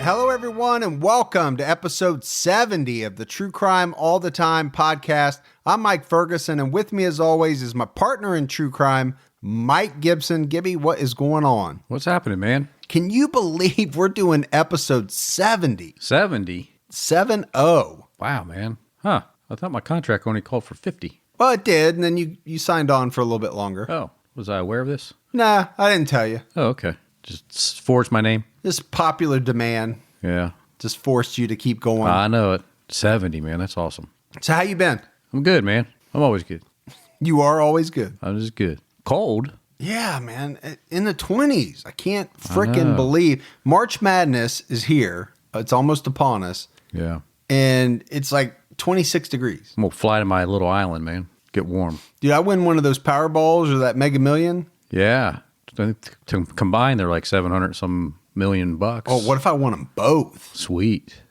Hello, everyone, and welcome to episode 70 of the True Crime All the Time podcast. I'm Mike Ferguson, and with me, as always, is my partner in true crime, Mike Gibson. Gibby, what is going on? What's happening, man? Can you believe we're doing episode 70? 70? 7-0. Wow, man. Huh. I thought my contract only called for 50. Well, it did, and then you signed on for a little bit longer. Oh, was I aware of this? Nah, I didn't tell you. Oh, okay. Just forged my name? Just popular demand. Yeah. Just forced you to keep going. I know it. 70, man. That's awesome. So how you been? I'm good, man. I'm always good. You are always good. I'm just good. Cold? Yeah, man. In the 20s. I can't frickin' believe. March Madness is here. It's almost upon us. Yeah. And it's like 26 degrees. I'm going to fly to my little island, man. Get warm. Dude, I win one of those Powerballs or that Mega Million. Yeah. To combine, they're like 700 some million bucks. Oh, what if I won them both? Sweet.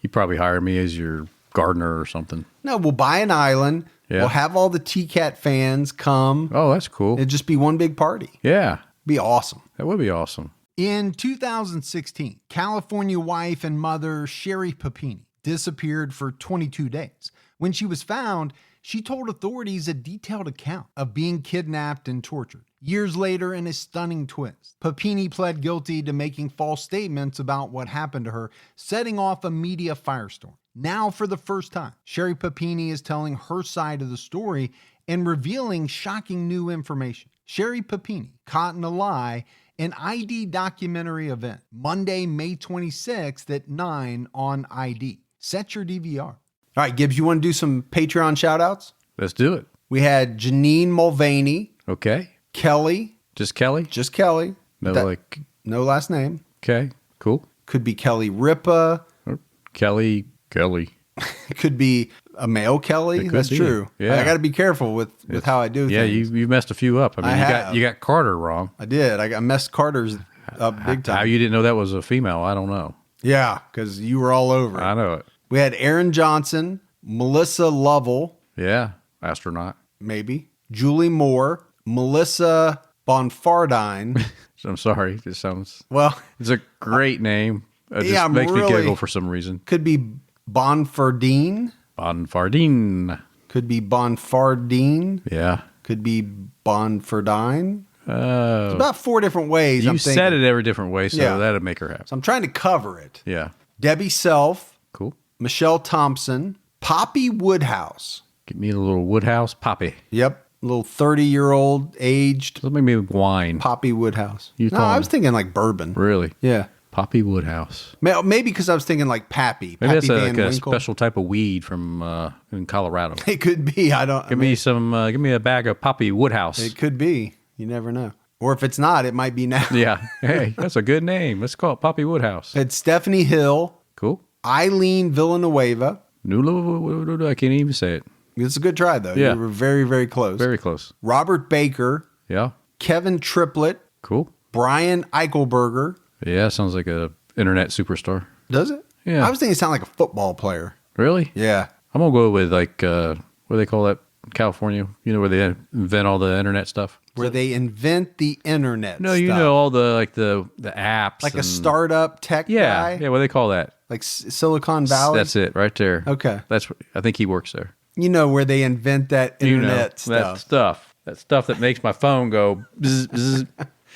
You probably hire me as your gardener or something. No, we'll buy an island. Yeah. We'll have all the T-Cat fans come. Oh, that's cool. It'd just be one big party. Yeah. Be awesome. That would be awesome. In 2016, California wife and mother Sherry Papini disappeared for 22 days. When she was found, she told authorities a detailed account of being kidnapped and tortured. Years later, in a stunning twist, Papini pled guilty to making false statements about what happened to her, setting off a media firestorm. Now, for the first time, Sherry Papini is telling her side of the story and revealing shocking new information. Sherry Papini, Caught in a Lie, an ID documentary event, Monday, May 26th at 9 on ID. Set your DVR. All right, Gibbs, you want to do some Patreon shout-outs? Let's do it. We had Janine Mulvaney. Okay. Kelly. Just Kelly? Just Kelly. No, no last name. Okay, cool. Could be Kelly Ripa. Or Kelly. Could be a male Kelly. That's true. Yeah. I got to be careful with how I do things. Yeah, you messed a few up. I mean, you got Carter wrong. I did. I messed Carter's up big time. How you didn't know that was a female, I don't know. Yeah, because you were all over it. I know it. We had Aaron Johnson, Melissa Lovell. Yeah, astronaut. Maybe. Julie Moore, Melissa Bonfardine. I'm sorry. It sounds... Well... It's a great name. It just makes me giggle for some reason. Could be Bonfardine. Bonfardine. Could be Bonfardine. Yeah. Could be Bonfardine. Oh. It's about 4 different ways. You said it every different way, so that'd make her happy. So I'm trying to cover it. Yeah. Debbie Self. Cool. Michelle Thompson. Poppy Woodhouse. Give me a little Woodhouse Poppy. Yep. Little 30-year-old aged. Let me maybe wine. Poppy Woodhouse. No, I was thinking like bourbon. Really? Yeah. Poppy Woodhouse. Maybe because I was thinking like Pappy. Maybe Pappy that's Van a Winkle. special type of weed from in Colorado. It could be. Give me a bag of Poppy Woodhouse. It could be. You never know. Or if it's not, it might be now. Yeah. Hey, that's a good name. Let's call it Poppy Woodhouse. It's Stephanie Hill. Cool. Eileen Villanueva. I can't even say it. It's a good try, though. Yeah. You were very, very close. Very close. Robert Baker. Yeah. Kevin Triplett. Cool. Brian Eichelberger. Yeah, sounds like a internet superstar. Does it? Yeah. I was thinking it sounded like a football player. Really? Yeah. I'm going to go with like, what do they call that? California? You know, where they invent all the internet stuff? Where they invent the internet No, stuff. you know, all the, like the apps. Like a startup tech guy? Yeah, what do they call that? Like Silicon Valley? That's it, right there. Okay. I think he works there. You know, where they invent that internet stuff. That stuff that makes my phone go bzz, bzz,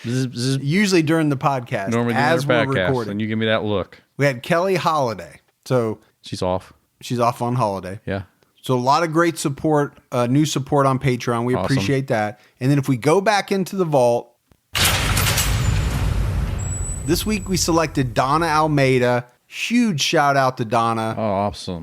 bzz, bzz. Usually during the podcast, Normally as we're during the podcast, recording. and you give me that look. We had Kelly Holiday. So She's off. she's off on holiday. Yeah. So a lot of great support, new support on Patreon. We Awesome. appreciate that. And then if we go back into the vault, this week we selected Donna Almeida. Huge shout out to Donna. Oh,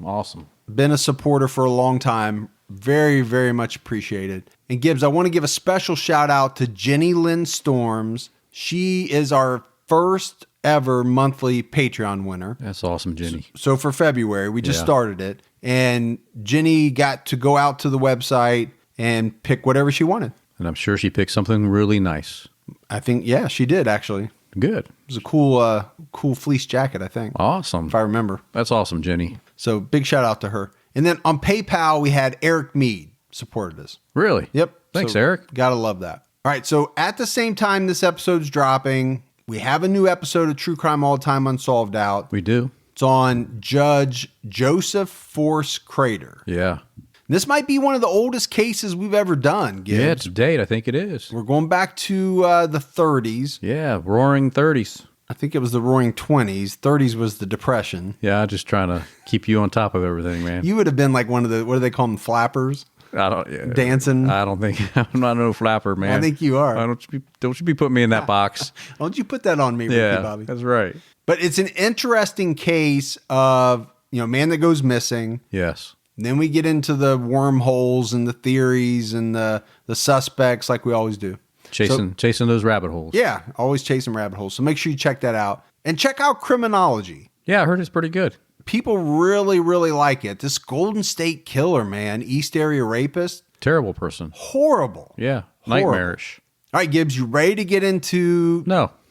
awesome. Been a supporter for a long time. Very, very much appreciated. And Gibbs, I want to give a special shout out to Jenny Lynn Storms. She is our first ever monthly Patreon winner. That's awesome, Jenny. So for February, we just started it. And Jenny got to go out to the website and pick whatever she wanted. And I'm sure she picked something really nice. I think, yeah, she did actually. Good. It was a cool fleece jacket, I think. Awesome. If I remember. That's awesome, Jenny. So big shout out to her. And then on PayPal, we had Eric Mead supported us. Really? Yep. Thanks, So, Eric. Gotta love that. All right. So at the same time this episode's dropping, we have a new episode of True Crime All the Time Unsolved out. We do. It's on Judge Joseph Force Crater. Yeah. This might be one of the oldest cases we've ever done, Gibbs. Yeah, it's a date. I think it is. We're going back to the 30s. Yeah, roaring 30s. I think it was the roaring 20s. 30s was the Depression. Yeah, just trying to keep you on top of everything, man. You would have been like one of the, what do they call them, flappers? Dancing. I don't think I'm not no flapper, man. I think you are. Don't you be putting me in that box? Don't you put that on me, Ricky Bobby? That's right. But it's an interesting case of, man that goes missing. Yes. Then we get into the wormholes and the theories and the suspects like we always do. Chasing those rabbit holes. Yeah, always chasing rabbit holes. So make sure you check that out. And check out Criminology. Yeah, I heard it's pretty good. People really, really like it. This Golden State Killer, man, East Area rapist. Terrible person. Horrible. Yeah, Horrible. nightmarish. All right, Gibbs, you ready to get into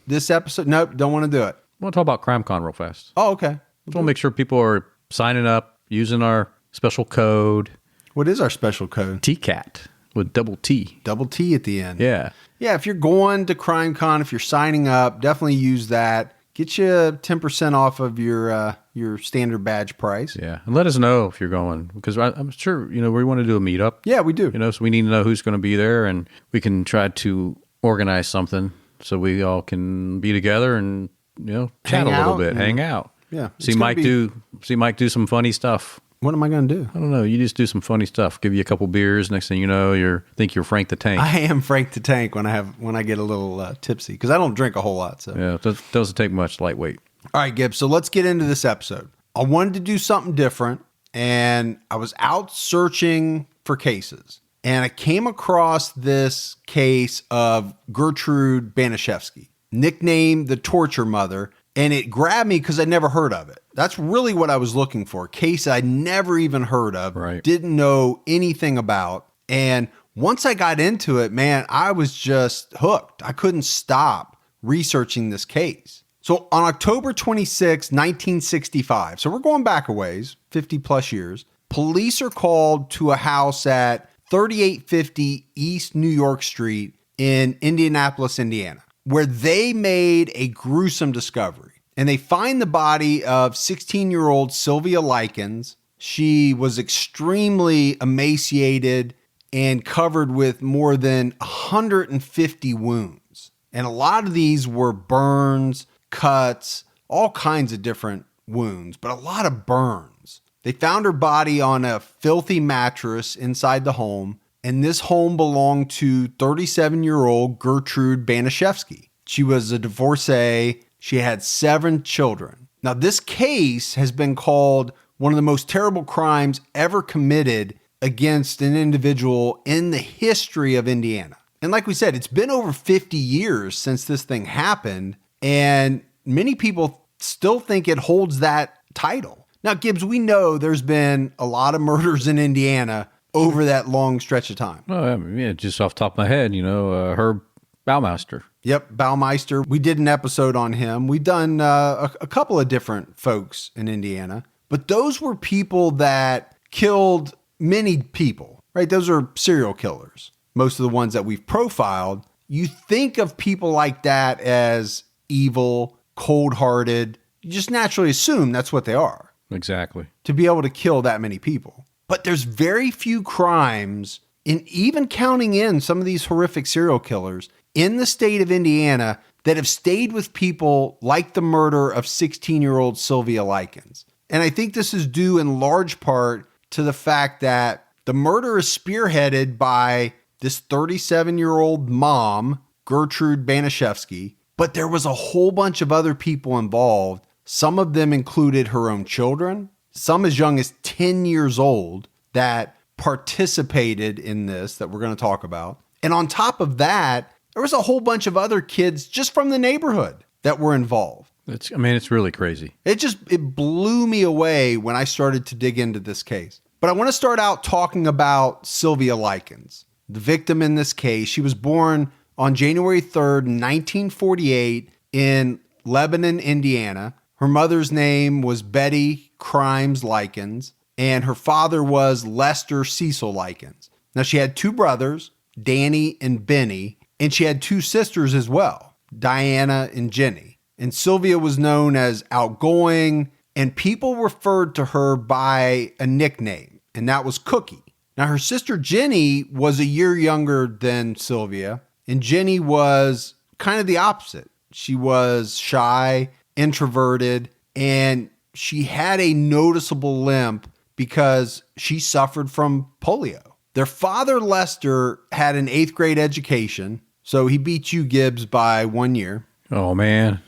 this episode? Nope, don't want to do it. I want to talk about CrimeCon real fast. Oh, okay. Just want to make sure people are signing up, using our special code. What is our special code? TCAT with double T. Double T at the end. Yeah. Yeah, if you're going to CrimeCon, if you're signing up, definitely use that. Get you 10% off of your standard badge price. Yeah. And let us know if you're going, because I'm sure, we want to do a meetup. Yeah, we do. So we need to know who's going to be there, and we can try to organize something so we all can be together and, chat a little bit, hang out. Yeah. See Mike do some funny stuff. What am I going to do? I don't know. You just do some funny stuff. Give you a couple beers. Next thing you know, you're Frank the Tank. I am Frank the Tank when I get a little tipsy, because I don't drink a whole lot. So yeah, it doesn't take much. Lightweight. All right, Gibbs. So let's get into this episode. I wanted to do something different, and I was out searching for cases, and I came across this case of Gertrude Baniszewski, nicknamed the Torture Mother. And it grabbed me because I never heard of it. That's really what I was looking for. A case I never even heard of, right. Didn't know anything about. And once I got into it, man, I was just hooked. I couldn't stop researching this case. So on October 26, 1965, so we're going back a ways, 50 plus years, police are called to a house at 3850 East New York Street in Indianapolis, Indiana, where they made a gruesome discovery. And they find the body of 16-year-old Sylvia Likens. She was extremely emaciated and covered with more than 150 wounds. And a lot of these were burns, cuts, all kinds of different wounds, but a lot of burns. They found her body on a filthy mattress inside the home. And this home belonged to 37-year-old Gertrude Baniszewski. She was a divorcee. She had 7 children. Now, this case has been called one of the most terrible crimes ever committed against an individual in the history of Indiana. And like we said, it's been over 50 years since this thing happened, and many people still think it holds that title. Now, Gibbs, we know there's been a lot of murders in Indiana over that long stretch of time. Oh, I mean, just off the top of my head, Herb Baumeister. Yep, Baumeister. We did an episode on him. We've done a couple of different folks in Indiana, but those were people that killed many people, right? Those are serial killers. Most of the ones that we've profiled, you think of people like that as evil, cold-hearted. You just naturally assume that's what they are. Exactly. To be able to kill that many people. But there's very few crimes, and even counting in some of these horrific serial killers in the state of Indiana, that have stayed with people like the murder of 16-year-old Sylvia Likens. And I think this is due in large part to the fact that the murder is spearheaded by this 37-year-old mom, Gertrude Baniszewski, but there was a whole bunch of other people involved. Some of them included her own children, some as young as 10 years old, that participated in this that we're going to talk about. And on top of that, there was a whole bunch of other kids just from the neighborhood that were involved. It's really crazy. It blew me away when I started to dig into this case. But I want to start out talking about Sylvia Likens, the victim in this case. She was born on January 3rd, 1948 in Lebanon, Indiana. Her mother's name was Betty Likens, and her father was Lester Cecil Likens. Now, she had two brothers, Danny and Benny, and she had two sisters as well, Diana and Jenny. And Sylvia was known as outgoing, and people referred to her by a nickname, and that was Cookie. Now, her sister Jenny was a year younger than Sylvia, and Jenny was kind of the opposite. She was shy, introverted, and she had a noticeable limp because she suffered from polio. Their father, Lester, had an 8th grade education, so he beat you, Gibbs, by 1 year. Oh, man.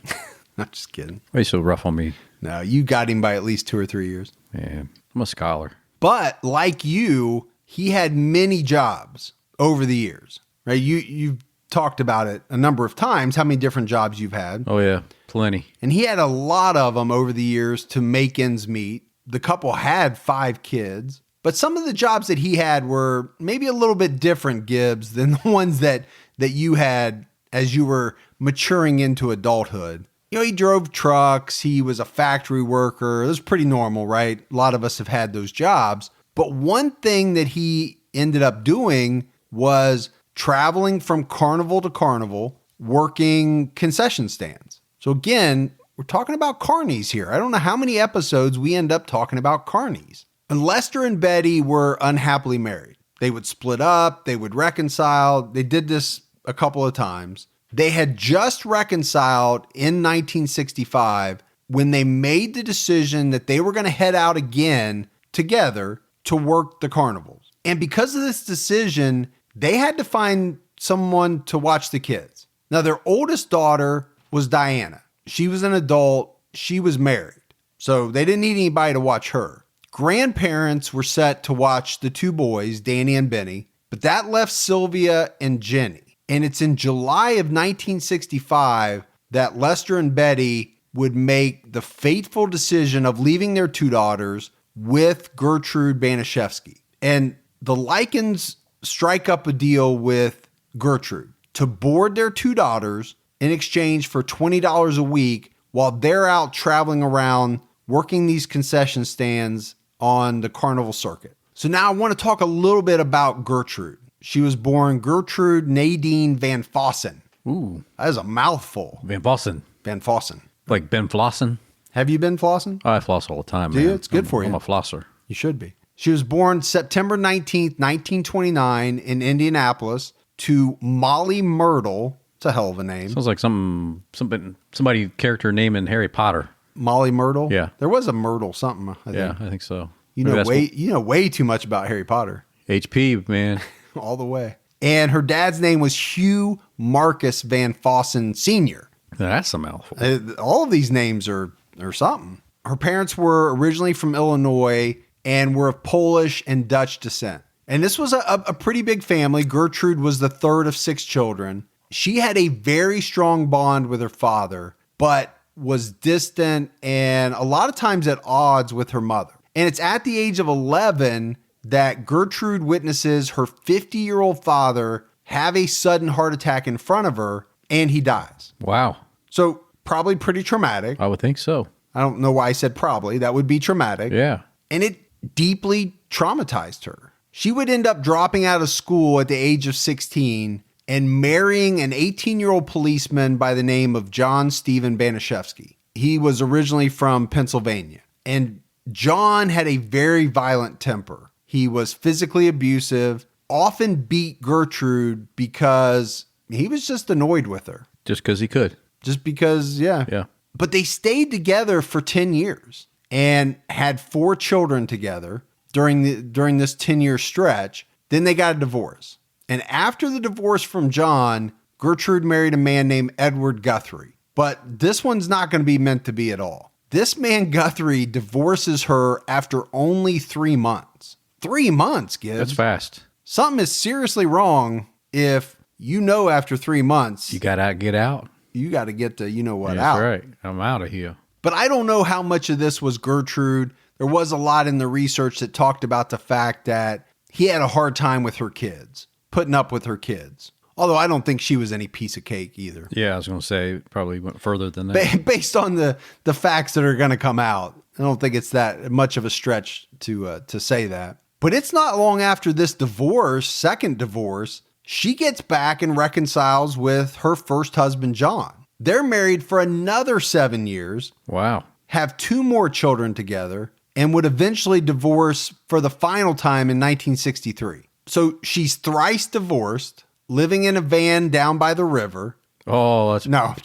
Not just kidding. Why are you so rough on me? No, you got him by at least 2 or 3 years. Yeah, I'm a scholar. But like you, he had many jobs over the years, right? You've talked about it a number of times, how many different jobs you've had. Oh, yeah, plenty. And he had a lot of them over the years to make ends meet. The couple had 5 kids, but some of the jobs that he had were maybe a little bit different, Gibbs, than the ones that you had as you were maturing into adulthood. You know, he drove trucks. He was a factory worker. It was pretty normal, right? A lot of us have had those jobs. But one thing that he ended up doing was traveling from carnival to carnival, working concession stands. So again, we're talking about carnies here. I don't know how many episodes we end up talking about carnies. And Lester and Betty were unhappily married. They would split up. They would reconcile. They did this a couple of times. They had just reconciled in 1965 when they made the decision that they were going to head out again together to work the carnivals. And because of this decision, they had to find someone to watch the kids. Now, their oldest daughter was Diana. She was an adult. She was married. So they didn't need anybody to watch her. Grandparents were set to watch the 2 boys, Danny and Benny, but that left Sylvia and Jenny. And it's in July of 1965 that Lester and Betty would make the fateful decision of leaving their 2 daughters with Gertrude Baniszewski. And the Likens strike up a deal with Gertrude to board their 2 daughters in exchange for $20 a week while they're out traveling around working these concession stands on the carnival circuit. So now I want to talk a little bit about Gertrude. She was born Gertrude Nadine Van Fossen. Ooh. That is a mouthful. Van Fossen. Van Fossen. Like Ben Flossen? Have you been flossing? Oh, I floss all the time, Do man. you? It's good for you. I'm a flosser. You should be. She was born September 19th, 1929 in Indianapolis to Molly Myrtle. It's a hell of a name. Sounds like somebody character name in Harry Potter. Molly Myrtle? Yeah. There was a Myrtle something, I think. Yeah, I think so. You know way too much about Harry Potter. HP, man. All the way. And her dad's name was Hugh Marcus Van Fossen Sr. That's a mouthful. All of these names are something. Her parents were originally from Illinois and were of Polish and Dutch descent. And this was a pretty big family. Gertrude was the 3rd of 6 children. She had a very strong bond with her father, but was distant and a lot of times at odds with her mother. And it's at the age of 11 that Gertrude witnesses her 50-year-old father have a sudden heart attack in front of her, and he dies. Wow. So probably pretty traumatic. I would think so. I don't know why I said probably. That would be traumatic. Yeah. And it deeply traumatized her. She would end up dropping out of school at the age of 16 and marrying an 18-year-old policeman by the name of John Stephen Baniszewski. He was originally from Pennsylvania. And John had a very violent temper. He was physically abusive, often beat Gertrude because he was just annoyed with her. Just because he could. Just because, yeah. Yeah. But they stayed together for 10 years and had 4 children together during this 10-year stretch. Then they got a divorce. And after the divorce from John, Gertrude married a man named Edward Guthrie. But this one's not going to be meant to be at all. This man, Guthrie, divorces her after only 3 months. 3 months, Gibbs. That's fast. Something is seriously wrong if after 3 months. You got to get out. You got to get to out. That's right. I'm out of here. But I don't know how much of this was Gertrude. There was a lot in the research that talked about the fact that he had a hard time with her kids, putting up with her kids. Although I don't think she was any piece of cake either. Yeah, I was going to say it probably went further than that. Based on the facts that are going to come out, I don't think it's that much of a stretch to say that. But it's not long after this divorce, second divorce, she gets back and reconciles with her first husband, John. They're married for another 7 years. Wow. Have 2 more children together, and would eventually divorce for the final time in 1963. So she's thrice divorced, living in a van down by the river. Oh, that's... No,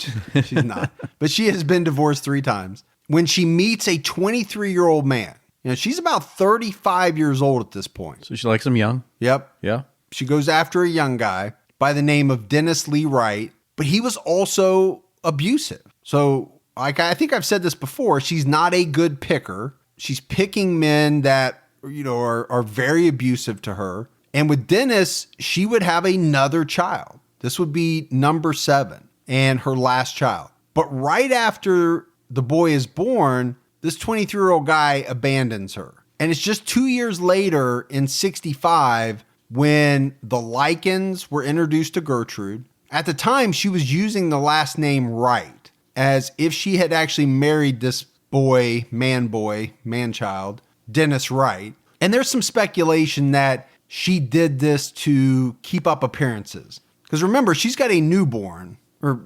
she's not. But she has been divorced 3 times. When she meets a 23-year-old man, she's about 35 years old at this point. So she likes him young? Yep. Yeah. She goes after a young guy by the name of Dennis Lee Wright, but he was also abusive. So like I think I've said this before, she's not a good picker. She's picking men that, are very abusive to her. And with Dennis, she would have another child. This would be number 7 and her last child. But right after the boy is born, this 23-year-old guy abandons her. And it's just 2 years later in 65 when the Likens were introduced to Gertrude. At the time, she was using the last name Wright, as if she had actually married this man-child, Dennis Wright. And there's some speculation that she did this to keep up appearances. Because remember, she's got a newborn, or,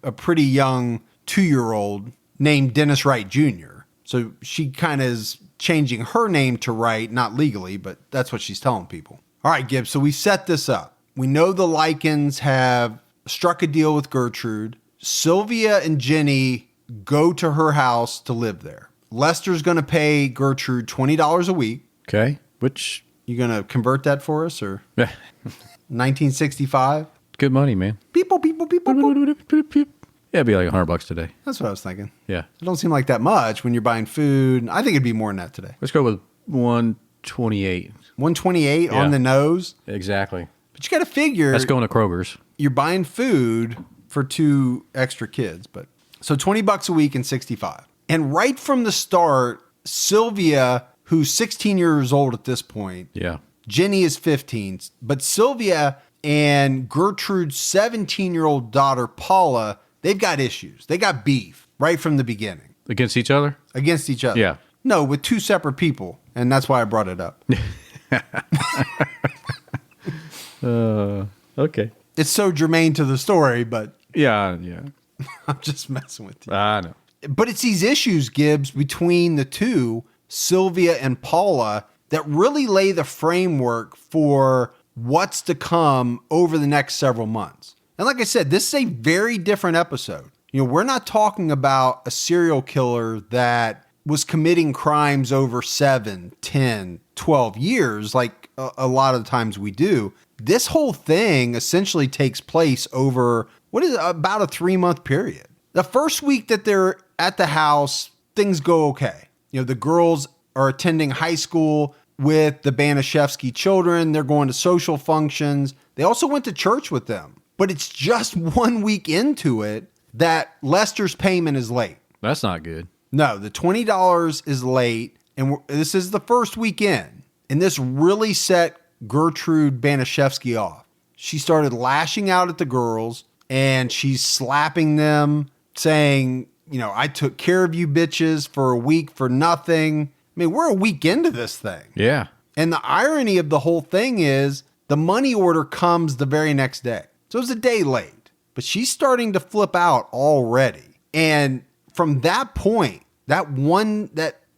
a pretty young 2-year-old named Dennis Wright Jr. So she kind of is changing her name to Wright, not legally, but that's what she's telling people. All right, Gibbs, so we set this up. We know the Likens have struck a deal with Gertrude. Sylvia and Jenny go to her house to live there. Lester's going to pay Gertrude $20 a week. Okay. Which... You going to convert that for us, or? Yeah. 1965? Good money, man. People. Yeah, it'd be like $100 today. That's what I was thinking. Yeah. It don't seem like that much when you're buying food. I think it'd be more than that today. Let's go with 128. 128 on the nose? Exactly. But you got to figure. That's going to Kroger's. You're buying food for 2 extra kids. So $20 a week in 65. And right from the start, Sylvia, who's 16 years old at this point. Yeah. Jenny is 15. But Sylvia and Gertrude's 17-year-old daughter, Paula, they've got issues. They got beef right from the beginning. Against each other? Against each other. Yeah. No, with 2 separate people. And that's why I brought it up. Okay. It's so germane to the story, but... Yeah. I'm just messing with you. I know. But it's these issues, Gibbs, between the 2, Sylvia and Paula, that really lay the framework for what's to come over the next several months. And like I said, this is a very different episode. We're not talking about a serial killer that was committing crimes over 7, 10, 12 years like a lot of the times we do. This whole thing essentially takes place over, about a 3-month period. The first week that they're at the house, things go okay. The girls are attending high school with the Baniszewski children. They're going to social functions. They also went to church with them. But it's just 1 week into it that Lester's payment is late. That's not good. No, the $20 is late. And this is the first weekend. And this really set Gertrude Baniszewski off. She started lashing out at the girls, and she's slapping them, saying, I took care of you bitches for a week for nothing. I mean, we're a week into this thing. Yeah. And the irony of the whole thing is the money order comes the very next day. So it's a day late, but she's starting to flip out already. And from that point, that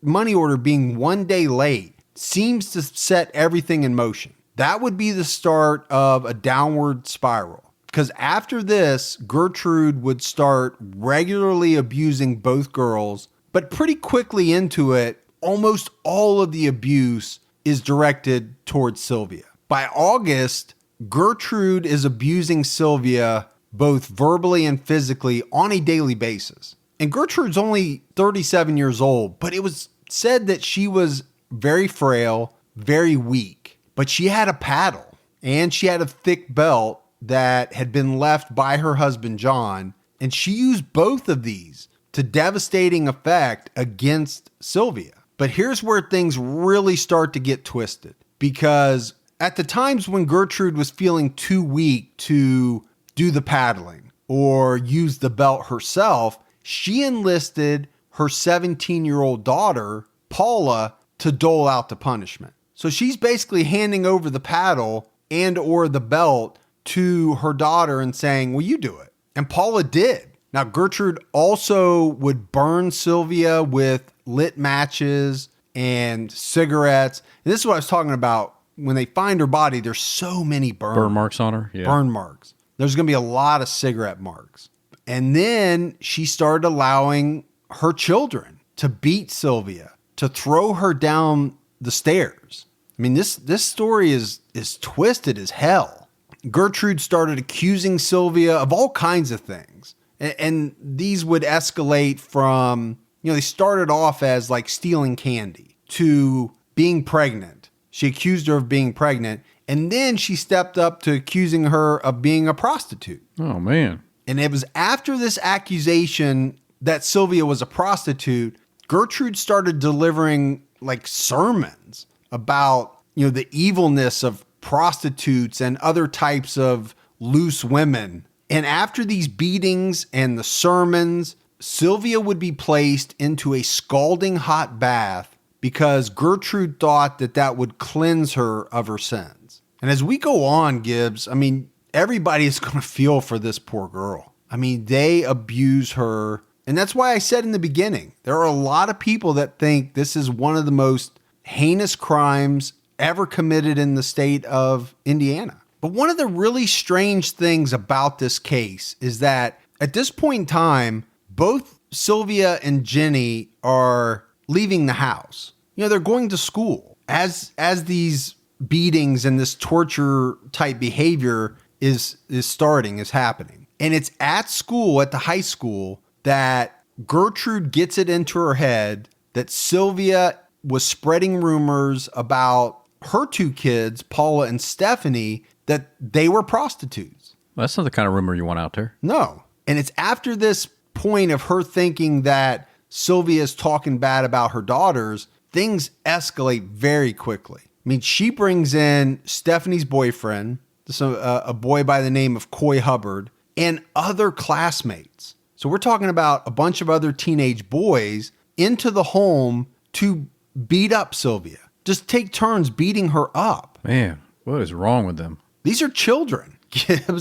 money order being 1 day late seems to set everything in motion. That would be the start of a downward spiral. Because after this, Gertrude would start regularly abusing both girls, but pretty quickly into it, almost all of the abuse is directed towards Sylvia. By August, Gertrude is abusing Sylvia both verbally and physically on a daily basis. And Gertrude's only 37 years old, but it was said that she was very frail, very weak, but she had a paddle and she had a thick belt that had been left by her husband, John. And she used both of these to devastating effect against Sylvia. But here's where things really start to get twisted, because at the times when Gertrude was feeling too weak to do the paddling or use the belt herself, she enlisted her 17-year-old daughter, Paula, to dole out the punishment. So she's basically handing over the paddle and or the belt to her daughter and saying, well, you do it. And Paula did. Now, Gertrude also would burn Sylvia with lit matches and cigarettes. And this is what I was talking about. When they find her body, there's so many burn marks on her. Yeah. Burn marks. There's going to be a lot of cigarette marks. And then she started allowing her children to beat Sylvia, to throw her down the stairs. I mean, this story is twisted as hell. Gertrude started accusing Sylvia of all kinds of things. And these would escalate from, they started off as like stealing candy to being pregnant. She accused her of being pregnant. And then she stepped up to accusing her of being a prostitute. Oh, man. And it was after this accusation that Sylvia was a prostitute, Gertrude started delivering like sermons about, the evilness of prostitutes and other types of loose women. And after these beatings and the sermons, Sylvia would be placed into a scalding hot bath because Gertrude thought that would cleanse her of her sins. And as we go on, Gibbs, I mean, everybody is going to feel for this poor girl. I mean, they abuse her. And that's why I said in the beginning, there are a lot of people that think this is one of the most heinous crimes ever committed in the state of Indiana. But one of the really strange things about this case is that at this point in time, both Sylvia and Jenny are leaving the house. They're going to school. As these beatings and this torture type behavior is happening. And it's at school, at the high school, that Gertrude gets it into her head that Sylvia was spreading rumors about her two kids, Paula and Stephanie, that they were prostitutes. Well, that's not the kind of rumor you want out there. No. And it's after this point of her thinking that Sylvia's talking bad about her daughters, things escalate very quickly. I mean, she brings in Stephanie's boyfriend, a boy by the name of Coy Hubbard, and other classmates. So we're talking about a bunch of other teenage boys into the home to beat up Sylvia. Just take turns beating her up. Man, what is wrong with them? These are children.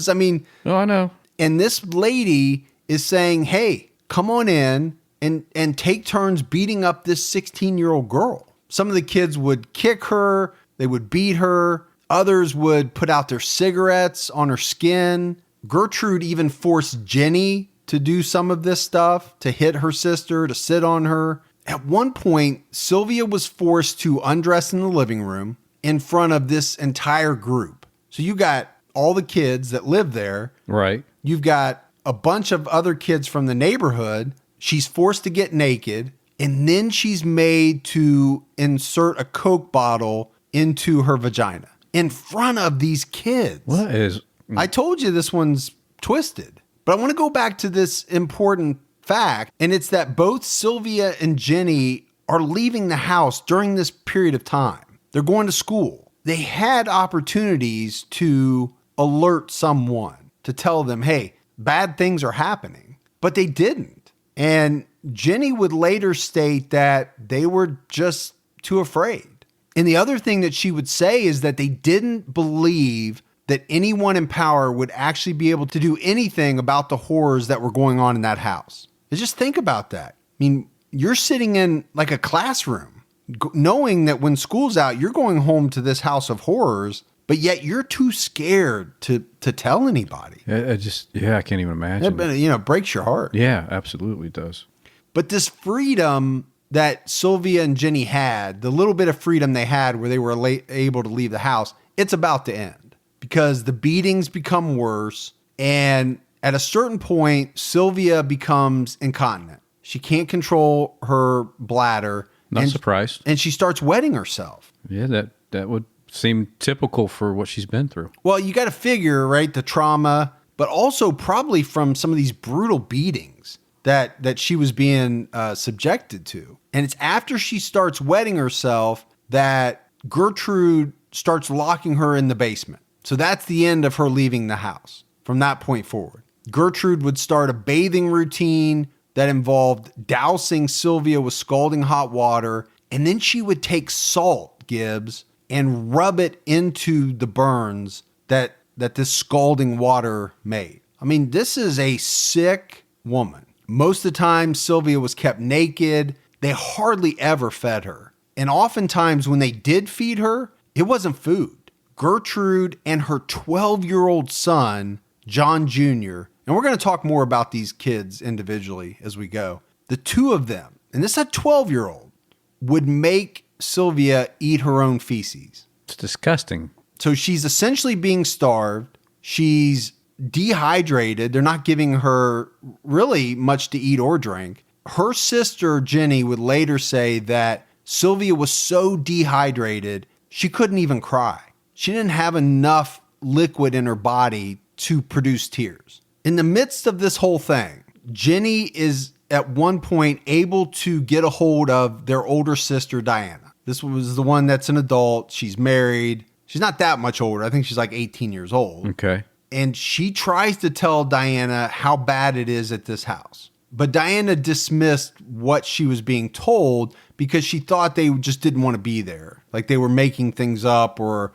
I mean... Oh, I know. And this lady is saying, hey, come on in and take turns beating up this 16-year-old girl. Some of the kids would kick her. They would beat her. Others would put out their cigarettes on her skin. Gertrude even forced Jenny to do some of this stuff, to hit her sister, to sit on her. At one point, Sylvia was forced to undress in the living room in front of this entire group. So you got all the kids that live there. Right. You've got a bunch of other kids from the neighborhood. She's forced to get naked. And then she's made to insert a Coke bottle into her vagina in front of these kids. What is... I told you this one's twisted. But I want to go back to this important fact, and it's that both Sylvia and Jenny are leaving the house during this period of time. They're going to school. They had opportunities to alert someone, to tell them, hey, bad things are happening, but they didn't. And Jenny would later state that they were just too afraid. And the other thing that she would say is that they didn't believe that anyone in power would actually be able to do anything about the horrors that were going on in that house. Just think about that. I mean, you're sitting in like a classroom, knowing that when school's out, you're going home to this house of horrors, but yet you're too scared to tell anybody. I can't even imagine. It breaks your heart. Yeah, absolutely it does. But this freedom that Sylvia and Jenny had, the little bit of freedom they had where they were able to leave the house, it's about to end because the beatings become worse. And at a certain point, Sylvia becomes incontinent. She can't control her bladder. Not surprised. And she starts wetting herself. Yeah, that would seem typical for what she's been through. Well, you got to figure, right, the trauma, but also probably from some of these brutal beatings that she was being subjected to. And it's after she starts wetting herself that Gertrude starts locking her in the basement. So that's the end of her leaving the house from that point forward. Gertrude would start a bathing routine that involved dousing Sylvia with scalding hot water, and then she would take salt, Gibbs, and rub it into the burns that this scalding water made. I mean, this is a sick woman. Most of the time, Sylvia was kept naked. They hardly ever fed her. And oftentimes when they did feed her, it wasn't food. Gertrude and her 12-year-old son, John Jr., and we're going to talk more about these kids individually as we go. The two of them, and this is a 12-year-old, would make Sylvia eat her own feces. It's disgusting. So she's essentially being starved. She's dehydrated. They're not giving her really much to eat or drink. Her sister, Jenny, would later say that Sylvia was so dehydrated, she couldn't even cry. She didn't have enough liquid in her body to produce tears. In the midst of this whole thing, Jenny is at one point able to get a hold of their older sister, Diana. This was the one that's an adult. She's married. She's not that much older. I think she's like 18 years old. Okay. And she tries to tell Diana how bad it is at this house. But Diana dismissed what she was being told because she thought they just didn't want to be there. Like they were making things up or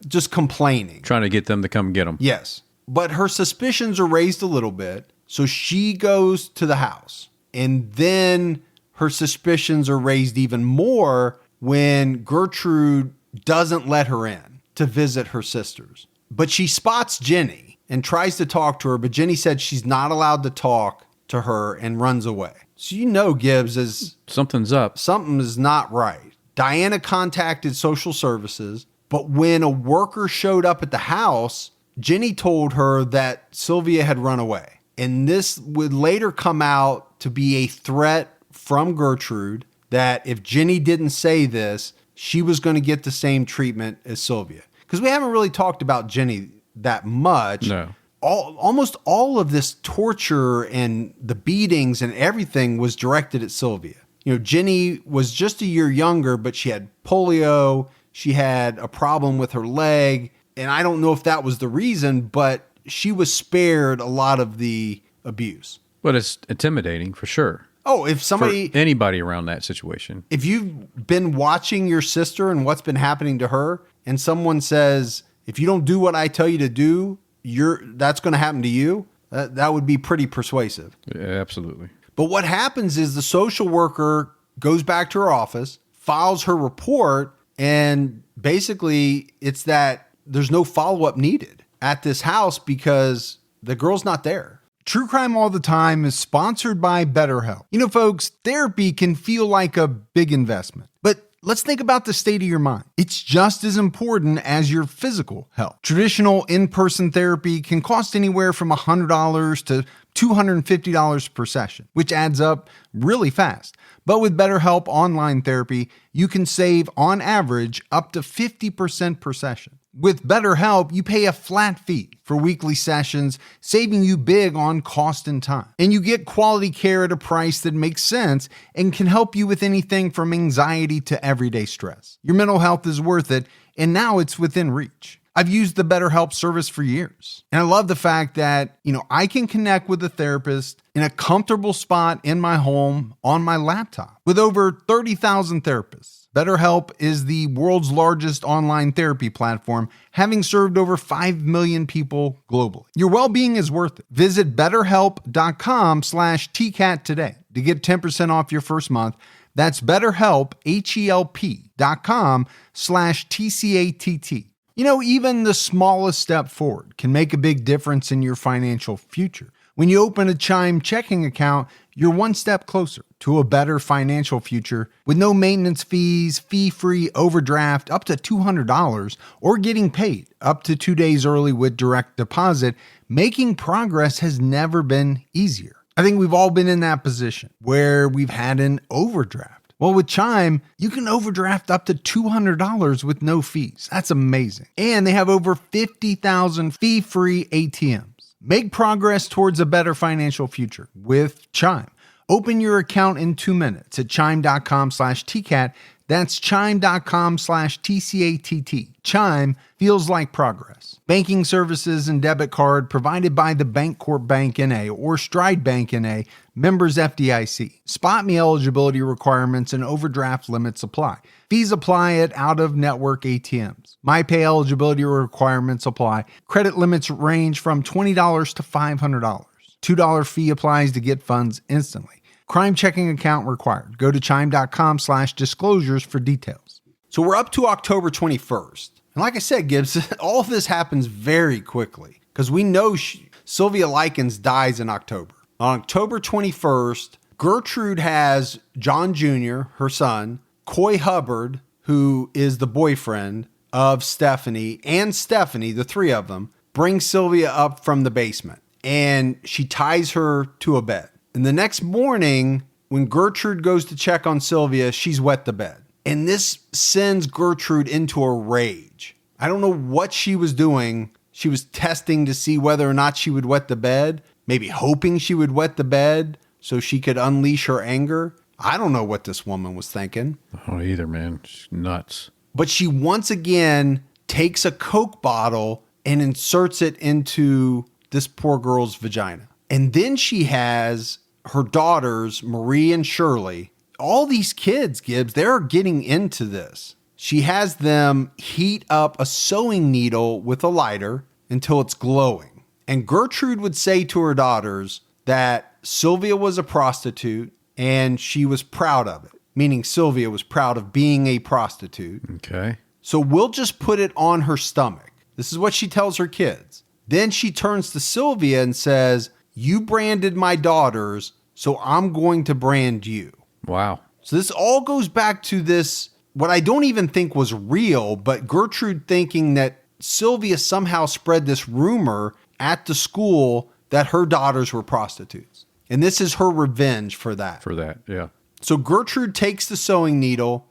just complaining. Trying to get them to come get them. Yes. But her suspicions are raised a little bit. So she goes to the house. And then her suspicions are raised even more when Gertrude doesn't let her in to visit her sisters. But she spots Jenny and tries to talk to her, but Jenny said she's not allowed to talk to her and runs away. So you know, Gibbs, is something's up. Something is not right. Diana contacted social services, but when a worker showed up at the house, Jenny told her that Sylvia had run away. And this would later come out to be a threat from Gertrude that if Jenny didn't say this, she was going to get the same treatment as Sylvia. Because we haven't really talked about Jenny that much. No. Almost all of this torture and the beatings and everything was directed at Sylvia. You know, Jenny was just a year younger, but she had polio. She had a problem with her leg. And I don't know if that was the reason, but she was spared a lot of the abuse. But it's intimidating for sure. Oh, if somebody... For anybody around that situation. If you've been watching your sister and what's been happening to her, and someone says, if you don't do what I tell you to do, that's going to happen to you, that would be pretty persuasive. Yeah, absolutely. But what happens is the social worker goes back to her office, files her report, and basically it's that there's no follow-up needed at this house because the girl's not there. True Crime All the Time is sponsored by BetterHelp. You know, folks, therapy can feel like a big investment, but let's think about the state of your mind. It's just as important as your physical health. Traditional in-person therapy can cost anywhere from $100 to $250 per session, which adds up really fast. But with BetterHelp Online Therapy, you can save on average up to 50% per session. With BetterHelp, you pay a flat fee for weekly sessions, saving you big on cost and time. And you get quality care at a price that makes sense and can help you with anything from anxiety to everyday stress. Your mental health is worth it, and now it's within reach. I've used the BetterHelp service for years. And I love the fact that, I can connect with a therapist in a comfortable spot in my home on my laptop. With over 30,000 therapists, BetterHelp is the world's largest online therapy platform, having served over 5 million people globally. Your well-being is worth it. Visit BetterHelp.com/TCAT today to get 10% off your first month. That's BetterHelp, HELP.com/TCATT. Even the smallest step forward can make a big difference in your financial future. When you open a Chime checking account, you're one step closer to a better financial future with no maintenance fees, fee-free overdraft up to $200, or getting paid up to 2 days early with direct deposit. Making progress has never been easier. I think we've all been in that position where we've had an overdraft. Well, with Chime, you can overdraft up to $200 with no fees. That's amazing. And they have over 50,000 fee-free ATMs. Make progress towards a better financial future with Chime. Open your account in 2 minutes at chime.com/TCAT. That's chime.com/TCATT. Chime feels like progress. Banking services and debit card provided by the Bancorp Bank N.A. or Stride Bank N.A., members FDIC. Spot me eligibility requirements and overdraft limits apply. Fees apply at out-of-network ATMs. MyPay eligibility requirements apply. Credit limits range from $20 to $500. $2 fee applies to get funds instantly. Crime checking account required. Go to chime.com/disclosures for details. So we're up to October 21st. And like I said, Gibbs, all of this happens very quickly because we know Sylvia Likens dies in October. On October 21st, Gertrude has John Jr., her son, Coy Hubbard, who is the boyfriend of Stephanie, and Stephanie, the three of them, bring Sylvia up from the basement and she ties her to a bed. And the next morning, when Gertrude goes to check on Sylvia, she's wet the bed. And this sends Gertrude into a rage. I don't know what she was doing. She was testing to see whether or not she would wet the bed, maybe hoping she would wet the bed so she could unleash her anger. I don't know what this woman was thinking. I don't either, man. She's nuts. But she once again takes a Coke bottle and inserts it into this poor girl's vagina. And then she has her daughters, Marie and Shirley. All these kids, Gibbs, they're getting into this. She has them heat up a sewing needle with a lighter until it's glowing. And Gertrude would say to her daughters that Sylvia was a prostitute and she was proud of it, meaning Sylvia was proud of being a prostitute. Okay. So we'll just put it on her stomach. This is what she tells her kids. Then she turns to Sylvia and says, "You branded my daughters, so I'm going to brand you." Wow. So this all goes back to this, what I don't even think was real, but Gertrude thinking that Sylvia somehow spread this rumor at the school that her daughters were prostitutes. And this is her revenge for that. For that, yeah. So Gertrude takes the sewing needle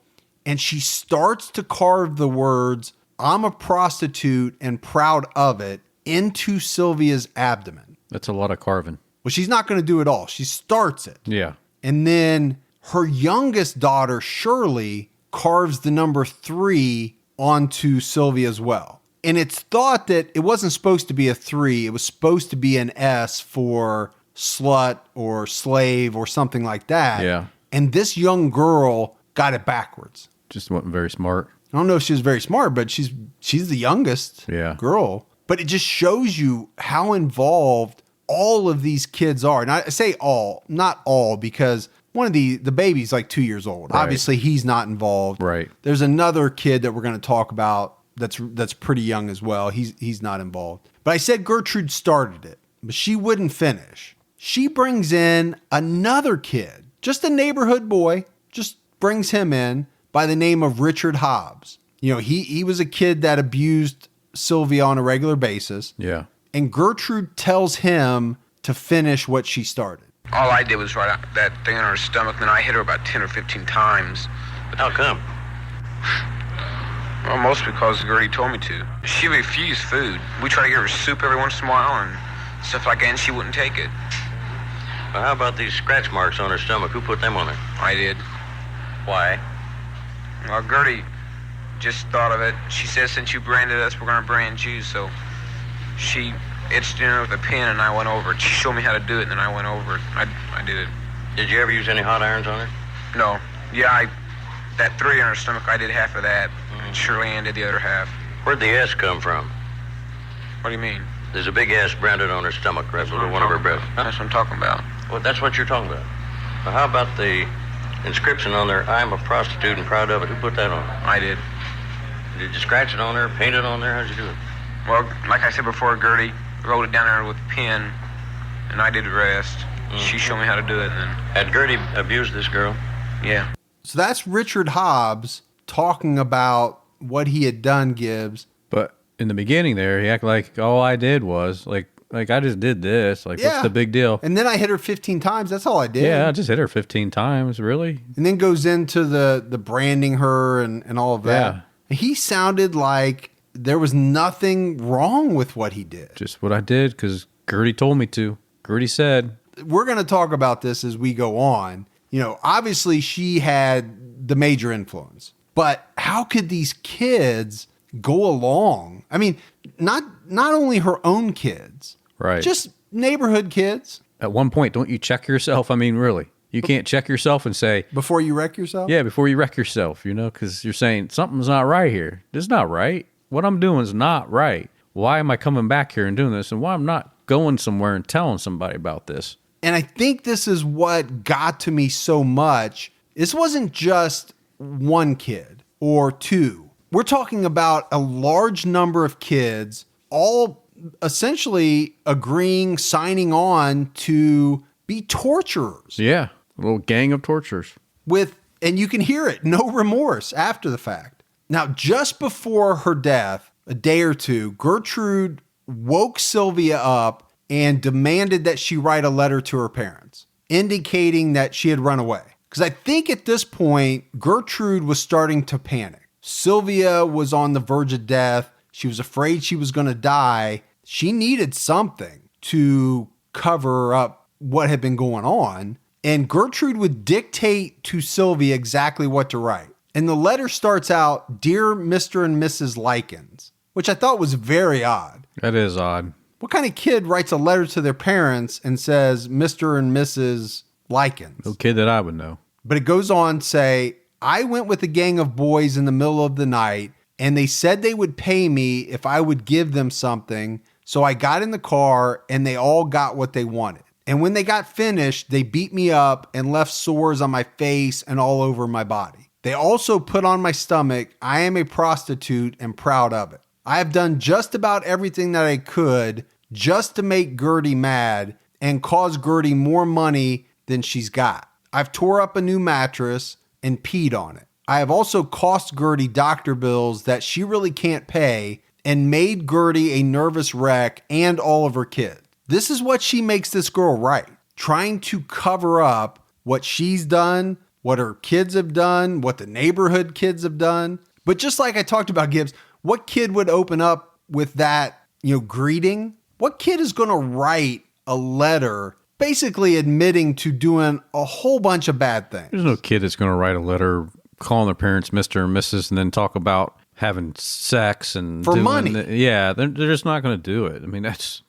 and she starts to carve the words, "I'm a prostitute and proud of it," into Sylvia's abdomen. That's a lot of carving. Well, she's not going to do it all. She starts it. Yeah. And then her youngest daughter, Shirley, carves the number 3 onto Sylvia as well. And it's thought that it wasn't supposed to be a 3. It was supposed to be an S for slut or slave or something like that. Yeah. And this young girl got it backwards. Just wasn't very smart. I don't know if she was very smart, but she's the youngest girl. But it just shows you how involved all of these kids are. And I say all, not all, because one of the baby's like 2 years old. Right. Obviously, he's not involved. Right. There's another kid that we're going to talk about that's pretty young as well. He's not involved. But I said Gertrude started it, but she wouldn't finish. She brings in another kid, just a neighborhood boy, just brings him in by the name of Richard Hobbs. You know, he was a kid that abused Sylvia on a regular basis. Yeah. And Gertrude tells him to finish what she started. All I did was write out that thing on her stomach, then I hit her about 10 or 15 times. But how come? Well, mostly because Gertie told me to. She refused food. We tried to give her soup every once in a while and stuff like that, and she wouldn't take it. Well, how about these scratch marks on her stomach? Who put them on her? I did. Why? Well, Gertie just thought of it. She said, "Since you branded us, we're going to brand you." So she etched in with a pen, and I went over it. She showed me how to do it, and then I went over it. I did it. Did you ever use any hot irons on her? No. Yeah, that 3 on her stomach, I did half of that. And Shirley Ann did the other half. Where'd the S come from? What do you mean? There's a big S branded on her stomach, right below one of her breasts. Huh? That's what I'm talking about. Well, that's what you're talking about. Well, how about the inscription on there, "I'm a prostitute and proud of it"? Who put that on her? I did. Did you scratch it on there, paint it on there? How'd you do it? Well, like I said before, Gertie wrote it down there with a pen, and I did the rest. She showed me how to do it, and then... Had Gertie abused this girl? Yeah. So that's Richard Hobbs talking about what he had done, Gibbs. But in the beginning there, he acted like all I did was like I just did this. Like, what's the big deal? And then I hit her 15 times. That's all I did. Yeah, I just hit her 15 times, really. And then goes into the branding her and all of that. Yeah. He sounded like there was nothing wrong with what he did. Just what I did because Gertie told me to. Gertie said. We're going to talk about this as we go on. You know, obviously she had the major influence. But how could these kids go along? I mean, not only her own kids, right? Just neighborhood kids. At one point, don't you check yourself? I mean, really, you can't check yourself and say before you wreck yourself. Yeah, before you wreck yourself, because you're saying something's not right here. This is not right. What I'm doing is not right. Why am I coming back here and doing this? And why I'm not going somewhere and telling somebody about this? And I think this is what got to me so much. This wasn't just one kid or two. We're talking about a large number of kids, all essentially agreeing, signing on to be torturers. Yeah, a little gang of torturers. And you can hear it, no remorse after the fact. Now, just before her death, a day or two, Gertrude woke Sylvia up and demanded that she write a letter to her parents, indicating that she had run away. Because I think at this point, Gertrude was starting to panic. Sylvia was on the verge of death. She was afraid she was going to die. She needed something to cover up what had been going on. And Gertrude would dictate to Sylvia exactly what to write. And the letter starts out, "Dear Mr. and Mrs. Likens," which I thought was very odd. That is odd. What kind of kid writes a letter to their parents and says, "Mr. and Mrs. Likens"? No kid that I would know. But it goes on to say, "I went with a gang of boys in the middle of the night, and they said they would pay me if I would give them something. So I got in the car, and they all got what they wanted. And when they got finished, they beat me up and left sores on my face and all over my body. They also put on my stomach, 'I am a prostitute and proud of it.' I have done just about everything that I could just to make Gertie mad and cause Gertie more money than she's got. I've tore up a new mattress and peed on it. I have also cost Gertie doctor bills that she really can't pay and made Gertie a nervous wreck and all of her kids." This is what she makes this girl write, trying to cover up what she's done, what her kids have done, what the neighborhood kids have done. But just like I talked about, Gibbs, what kid would open up with that, greeting? What kid is going to write a letter basically admitting to doing a whole bunch of bad things? There's no kid that's going to write a letter calling their parents Mr. and Mrs. and then talk about having sex and for money. Yeah, they're just not going to do it. I mean, it's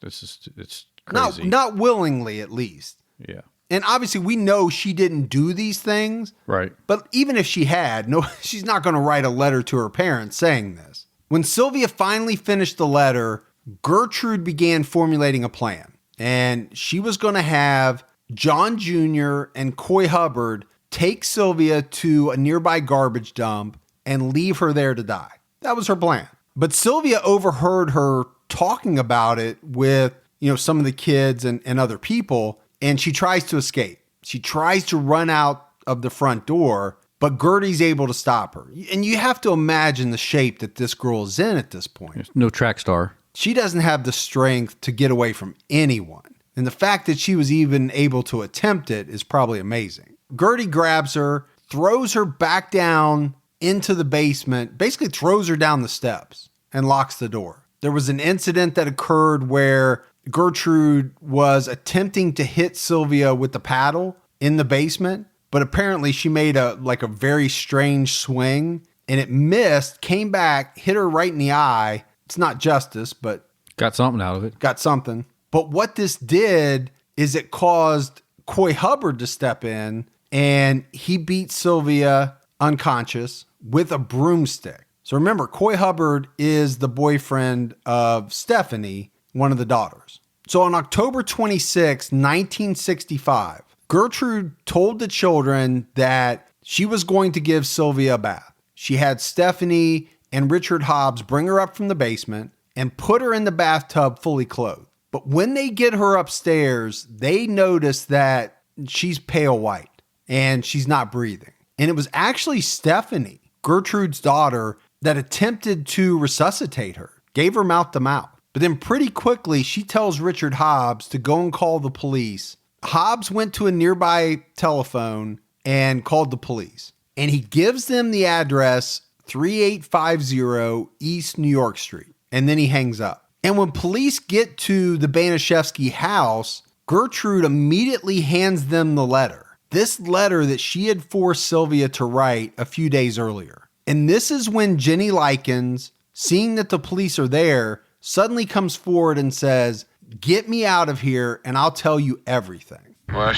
crazy. Not willingly, at least. Yeah. And obviously, we know she didn't do these things. Right. But even if she had, she's not going to write a letter to her parents saying this. When Sylvia finally finished the letter, Gertrude began formulating a plan. And she was going to have John Jr. and Coy Hubbard take Sylvia to a nearby garbage dump and leave her there to die. That was her plan. But Sylvia overheard her talking about it with, some of the kids and other people, and she tries to escape. She tries to run out of the front door, but Gertie's able to stop her. And you have to imagine the shape that this girl is in at this point. There's no track star. She doesn't have the strength to get away from anyone. And the fact that she was even able to attempt it is probably amazing. Gertie grabs her, throws her back down into the basement, basically throws her down the steps and locks the door. There was an incident that occurred where Gertrude was attempting to hit Sylvia with the paddle in the basement, but apparently she made a very strange swing and it missed, came back, hit her right in the eye. It's not justice, but got something out of it. Got something. But what this did is it caused Coy Hubbard to step in, and he beat Sylvia unconscious with a broomstick. So remember, Coy Hubbard is the boyfriend of Stephanie, one of the daughters. So on October 26, 1965, Gertrude told the children that she was going to give Sylvia a bath. She had Stephanie and Richard Hobbs bring her up from the basement and put her in the bathtub fully clothed. But when they get her upstairs, they notice that she's pale white and she's not breathing. And it was actually Stephanie, Gertrude's daughter, that attempted to resuscitate her, gave her mouth to mouth. But then pretty quickly, she tells Richard Hobbs to go and call the police. Hobbs went to a nearby telephone and called the police. And he gives them the address 3850 East New York Street. And then he hangs up. And when police get to the Baniszewski house, Gertrude immediately hands them the letter. This letter that she had forced Sylvia to write a few days earlier. And this is when Jenny Likens, seeing that the police are there, suddenly comes forward and says, "Get me out of here and I'll tell you everything." Well,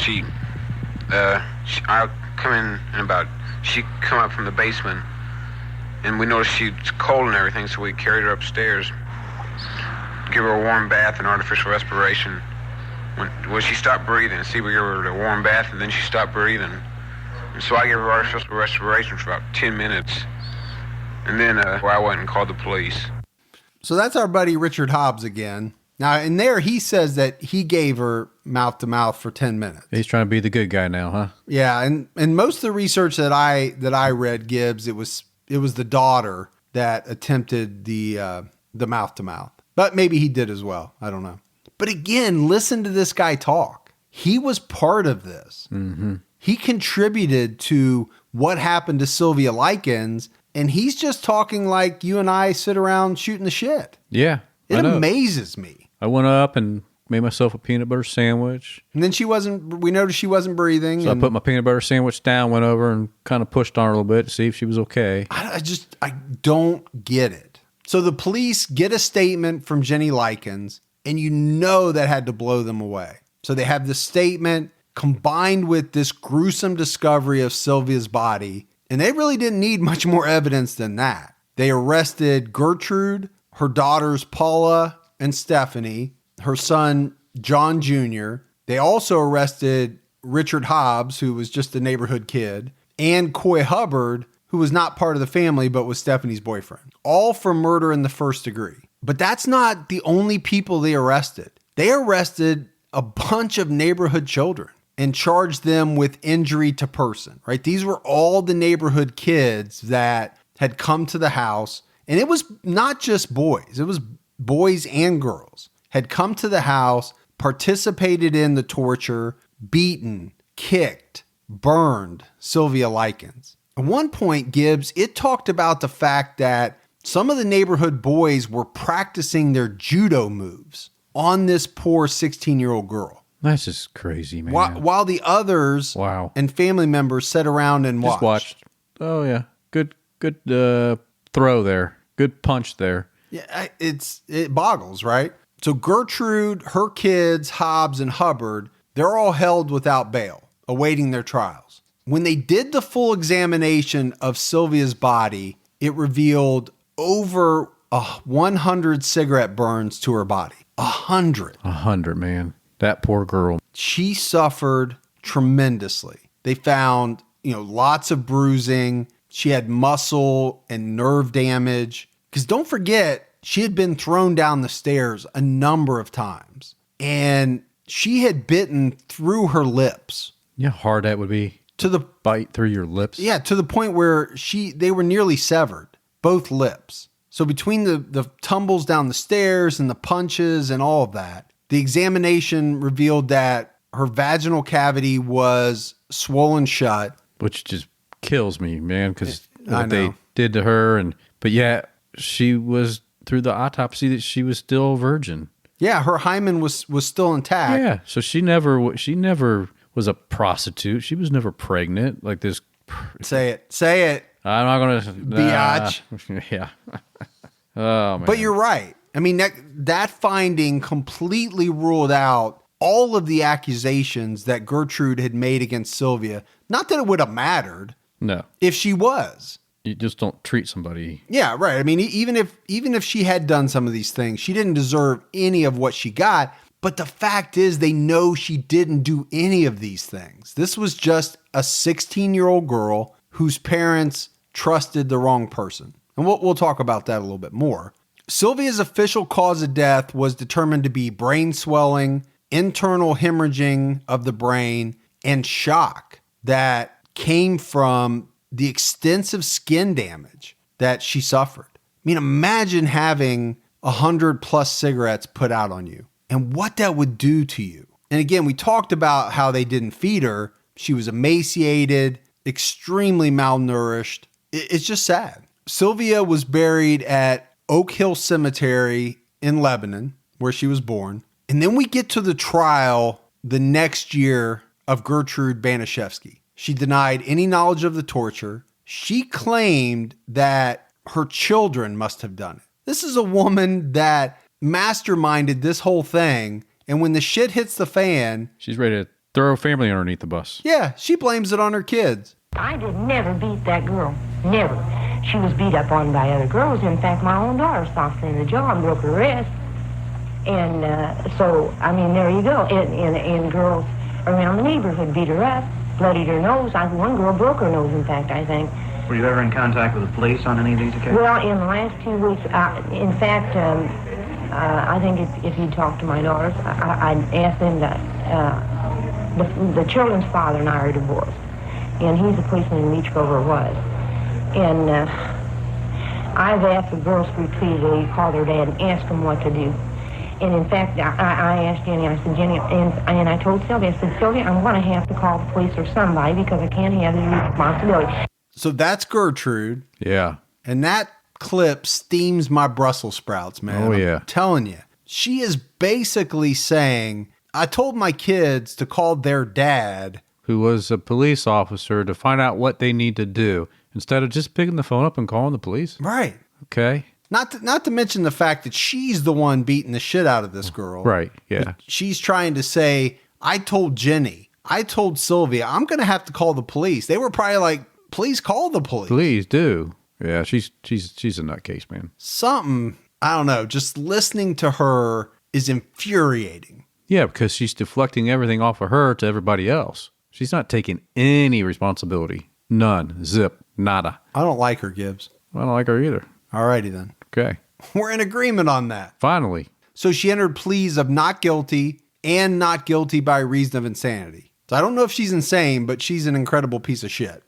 I'll come in and she come up from the basement, and we noticed she's cold and everything, so we carried her upstairs, give her a warm bath and artificial respiration. When she stopped breathing, we gave her a warm bath, and then she stopped breathing. And so I gave her artificial respiration for about 10 minutes, and then I went and called the police. So that's our buddy Richard Hobbs again. Now, in there, he says that he gave her mouth-to-mouth for 10 minutes. He's trying to be the good guy now, huh? Yeah, and most of the research that I read, Gibbs, it was the daughter that attempted the mouth-to-mouth. But maybe he did as well. I don't know. But again, listen to this guy talk. He was part of this. Mm-hmm. He contributed to what happened to Sylvia Likens, and he's just talking like you and I sit around shooting the shit. Yeah. It amazes me. I went up and made myself a peanut butter sandwich. And then we noticed she wasn't breathing. So I put my peanut butter sandwich down, went over and kind of pushed on her a little bit to see if she was okay. I don't get it. So the police get a statement from Jenny Likens, and you know that had to blow them away. So they have this statement combined with this gruesome discovery of Sylvia's body, and they really didn't need much more evidence than that. They arrested Gertrude, her daughters Paula and Stephanie, her son John Jr. They also arrested Richard Hobbs, who was just a neighborhood kid, and Coy Hubbard, who was not part of the family but was Stephanie's boyfriend, all for murder in the first degree. But that's not the only people they arrested. They arrested a bunch of neighborhood children and charged them with injury to person, right? These were all the neighborhood kids that had come to the house. And it was not just boys. It was boys and girls had come to the house, participated in the torture, beaten, kicked, burned Sylvia Likens. At one point, Gibbs, it talked about the fact that some of the neighborhood boys were practicing their judo moves on this poor 16-year-old girl. That's just crazy, man. While the others and family members sat around and watched. Oh, yeah. Good throw there. Good punch there. Yeah, it boggles, right? So Gertrude, her kids, Hobbs, and Hubbard, they're all held without bail, awaiting their trials. When they did the full examination of Sylvia's body, it revealed over 100 cigarette burns to her body. 100. 100, man. That poor girl. She suffered tremendously. They found, lots of bruising. She had muscle and nerve damage. Because don't forget, she had been thrown down the stairs a number of times. And she had bitten through her lips. Yeah, how hard that would be to bite through your lips. Yeah, to the point where they were nearly severed, both lips. So between the tumbles down the stairs and the punches and all of that, the examination revealed that her vaginal cavity was swollen shut. Which just kills me, man, because what they did to her. But yeah, she was, through the autopsy, that she was still a virgin. Yeah, her hymen was still intact. Yeah, so she never was a prostitute. She was never pregnant like this. Say it. I'm not going to. Biatch. Yeah. Oh, man. But you're right. I mean, that finding completely ruled out all of the accusations that Gertrude had made against Sylvia. Not that it would have mattered. No. If she was. You just don't treat somebody. Yeah, right. I mean, even if she had done some of these things, she didn't deserve any of what she got. But the fact is, they know she didn't do any of these things. This was just a 16-year-old girl whose parents trusted the wrong person. And we'll talk about that a little bit more. Sylvia's official cause of death was determined to be brain swelling, internal hemorrhaging of the brain, and shock that came from the extensive skin damage that she suffered. I mean, imagine having 100+ cigarettes put out on you and what that would do to you. And again, we talked about how they didn't feed her. She was emaciated, extremely malnourished. It's just sad. Sylvia was buried at Oak Hill Cemetery in Lebanon, where she was born. And then we get to the trial the next year of Gertrude Baniszewski. She denied any knowledge of the torture. she claimed that her children must have done it. This is a woman that masterminded this whole thing, and when the shit hits the fan, she's ready to throw family underneath the bus. Yeah, she blames it on her kids. I did never beat that girl. Never. She was beat up on by other girls. In fact, my own daughter socked her in the jaw and broke her wrist. And so, I mean, there you go. And girls around the neighborhood beat her up, bloodied her nose. One girl broke her nose, in fact, I think. Were you ever in contact with the police on any of these occasions? Well, in the last 2 weeks, in fact, I think if you talk to my daughters, I'd ask them that the children's father and I are divorced. And he's a policeman in Leech Grove, or was. And I've asked the girls repeatedly to call their dad and ask them what to do. And in fact, I asked Jenny, I said, Jenny, and I told Sylvia, I said, Sylvia, I'm going to have to call the police or somebody because I can't have the responsibility. So that's Gertrude. Yeah. And that clip steams my Brussels sprouts, man. Oh, yeah. I'm telling you. She is basically saying, I told my kids to call their dad, who was a police officer, to find out what they need to do instead of just picking the phone up and calling the police. Right. Okay. Not to mention the fact that she's the one beating the shit out of this girl. Right, yeah. She's trying to say, I told Jenny, I told Sylvia, I'm going to have to call the police. They were probably like, please call the police. Please do. Yeah, she's a nutcase, man. Something, I don't know, just listening to her is infuriating. Yeah, because she's deflecting everything off of her to everybody else. She's not taking any responsibility. None. Zip. Nada. I don't like her, Gibbs. I don't like her either. All righty then. Okay. We're in agreement on that. Finally. So she entered pleas of not guilty and not guilty by reason of insanity. So I don't know if she's insane, but she's an incredible piece of shit.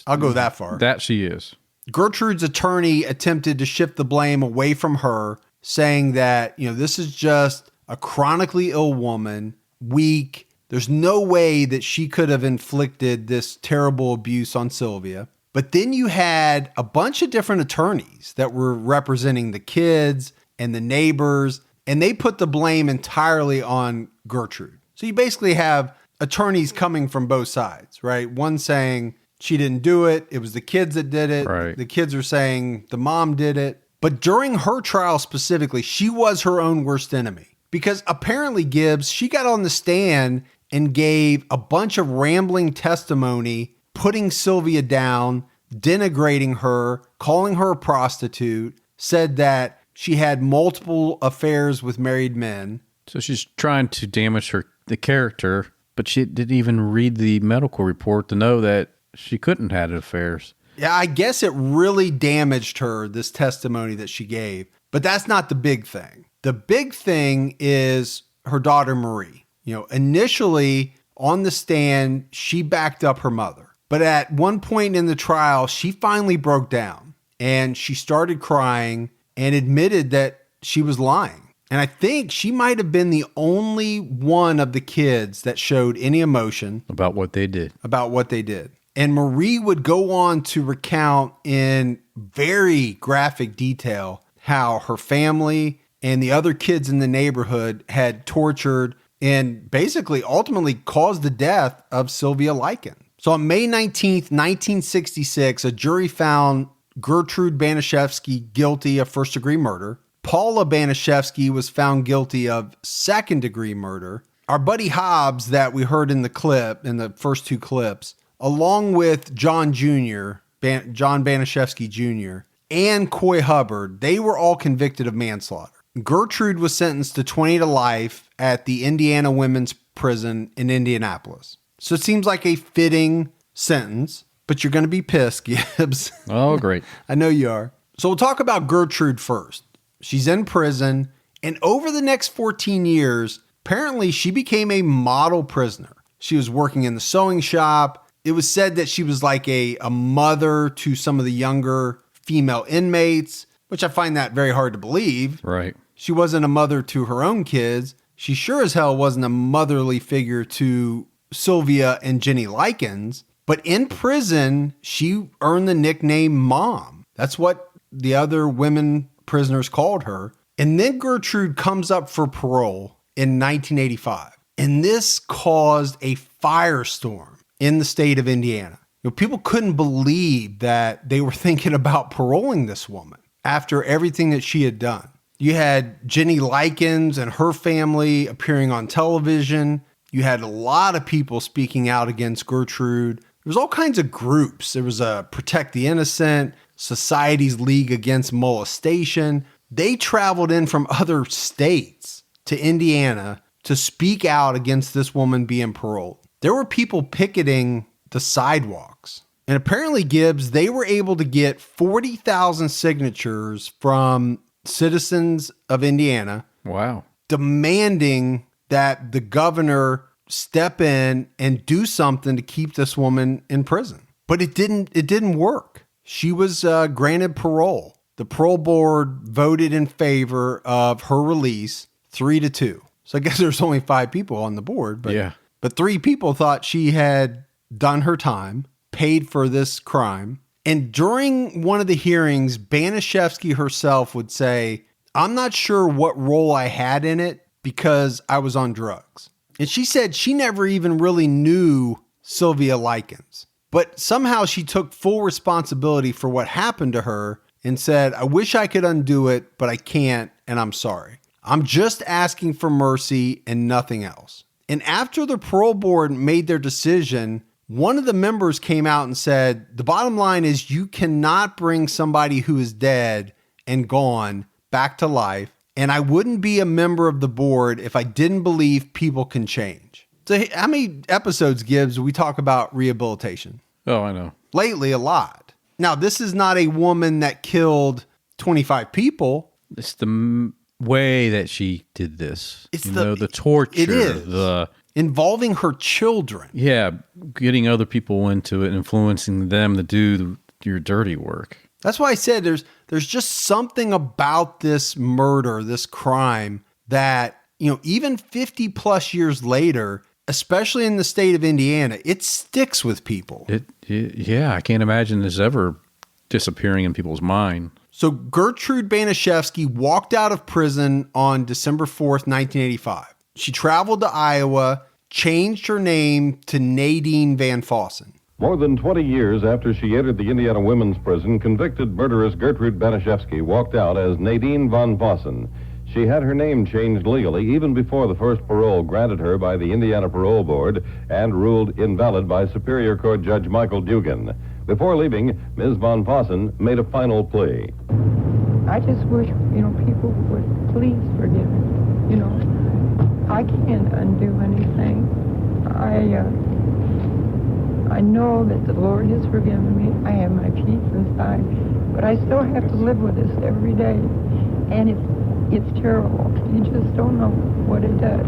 I'll go that far. That she is. Gertrude's attorney attempted to shift the blame away from her, saying that, this is just a chronically ill woman, weak. There's no way that she could have inflicted this terrible abuse on Sylvia. But then you had a bunch of different attorneys that were representing the kids and the neighbors, and they put the blame entirely on Gertrude. So you basically have attorneys coming from both sides, right? One saying she didn't do it. It was the kids that did it. Right. The kids are saying the mom did it. But during her trial specifically, she was her own worst enemy. Because apparently, Gibbs, she got on the stand and gave a bunch of rambling testimony, putting Sylvia down, denigrating her, calling her a prostitute, said that she had multiple affairs with married men. So she's trying to damage the character, but she didn't even read the medical report to know that she couldn't have affairs. Yeah, I guess it really damaged her, this testimony that she gave. But that's not the big thing. The big thing is her daughter, Marie. Initially on the stand, she backed up her mother. But at one point in the trial, she finally broke down and she started crying and admitted that she was lying. And I think she might have been the only one of the kids that showed any emotion about what they did. And Marie would go on to recount in very graphic detail how her family and the other kids in the neighborhood had tortured and basically ultimately caused the death of Sylvia Likens. So on May 19th, 1966, a jury found Gertrude Baniszewski guilty of first-degree murder. Paula Baniszewski was found guilty of second-degree murder. Our buddy Hobbs that we heard in the first two clips, along with John Jr., John Baniszewski Jr., and Coy Hubbard, they were all convicted of manslaughter. Gertrude was sentenced to 20 to life at the Indiana Women's Prison in Indianapolis. So it seems like a fitting sentence, but you're going to be pissed, Gibbs. Oh, great. I know you are. So we'll talk about Gertrude first. She's in prison, and over the next 14 years, apparently she became a model prisoner. She was working in the sewing shop. It was said that she was like a mother to some of the younger female inmates, which I find that very hard to believe. Right. She wasn't a mother to her own kids. She sure as hell wasn't a motherly figure to Sylvia and Jenny Likens. But in prison, she earned the nickname Mom. That's what the other women prisoners called her. And then Gertrude comes up for parole in 1985. And this caused a firestorm in the state of Indiana. People couldn't believe that they were thinking about paroling this woman after everything that she had done. You had Jenny Likens and her family appearing on television. You had a lot of people speaking out against Gertrude. There was all kinds of groups. There was a Protect the Innocent, Society's League Against Molestation. They traveled in from other states to Indiana to speak out against this woman being paroled. There were people picketing the sidewalks. And apparently, Gibbs, they were able to get 40,000 signatures from citizens of Indiana. Wow. Demanding that the governor step in and do something to keep this woman in prison. But it didn't work. She was granted parole. The parole board voted in favor of her release 3-2. So I guess there's only 5 people on the board, but 3 people thought she had done her time, paid for this crime. And during one of the hearings, Baniszewski herself would say, I'm not sure what role I had in it because I was on drugs. And she said she never even really knew Sylvia Likens, but somehow she took full responsibility for what happened to her and said, I wish I could undo it, but I can't, and I'm sorry. I'm just asking for mercy and nothing else. And after the parole board made their decision, one of the members came out and said, the bottom line is you cannot bring somebody who is dead and gone back to life. And I wouldn't be a member of the board if I didn't believe people can change. So how many episodes, Gibbs, we talk about rehabilitation? Oh, I know. Lately, a lot. Now, this is not a woman that killed 25 people. It's the way that she did this. It's the torture. It is. Involving her children. Yeah, getting other people into it, influencing them to do your dirty work. That's why I said there's just something about this murder, this crime that, even 50 plus years later, especially in the state of Indiana, it sticks with people. Yeah, I can't imagine this ever disappearing in people's mind. So Gertrude Baniszewski walked out of prison on December 4th, 1985. She traveled to Iowa, changed her name to Nadine Van Fossen. More than 20 years after she entered the Indiana Women's Prison, convicted murderess Gertrude Baniszewski walked out as Nadine Van Fossen. She had her name changed legally even before the first parole granted her by the Indiana Parole Board and ruled invalid by Superior Court Judge Michael Dugan. Before leaving, Ms. Van Fossen made a final plea. I just wish, people would please forgive me. I can't undo anything. I know that the Lord has forgiven me. I have my peace inside, but I still have to live with this every day. And it's terrible. You just don't know what it does.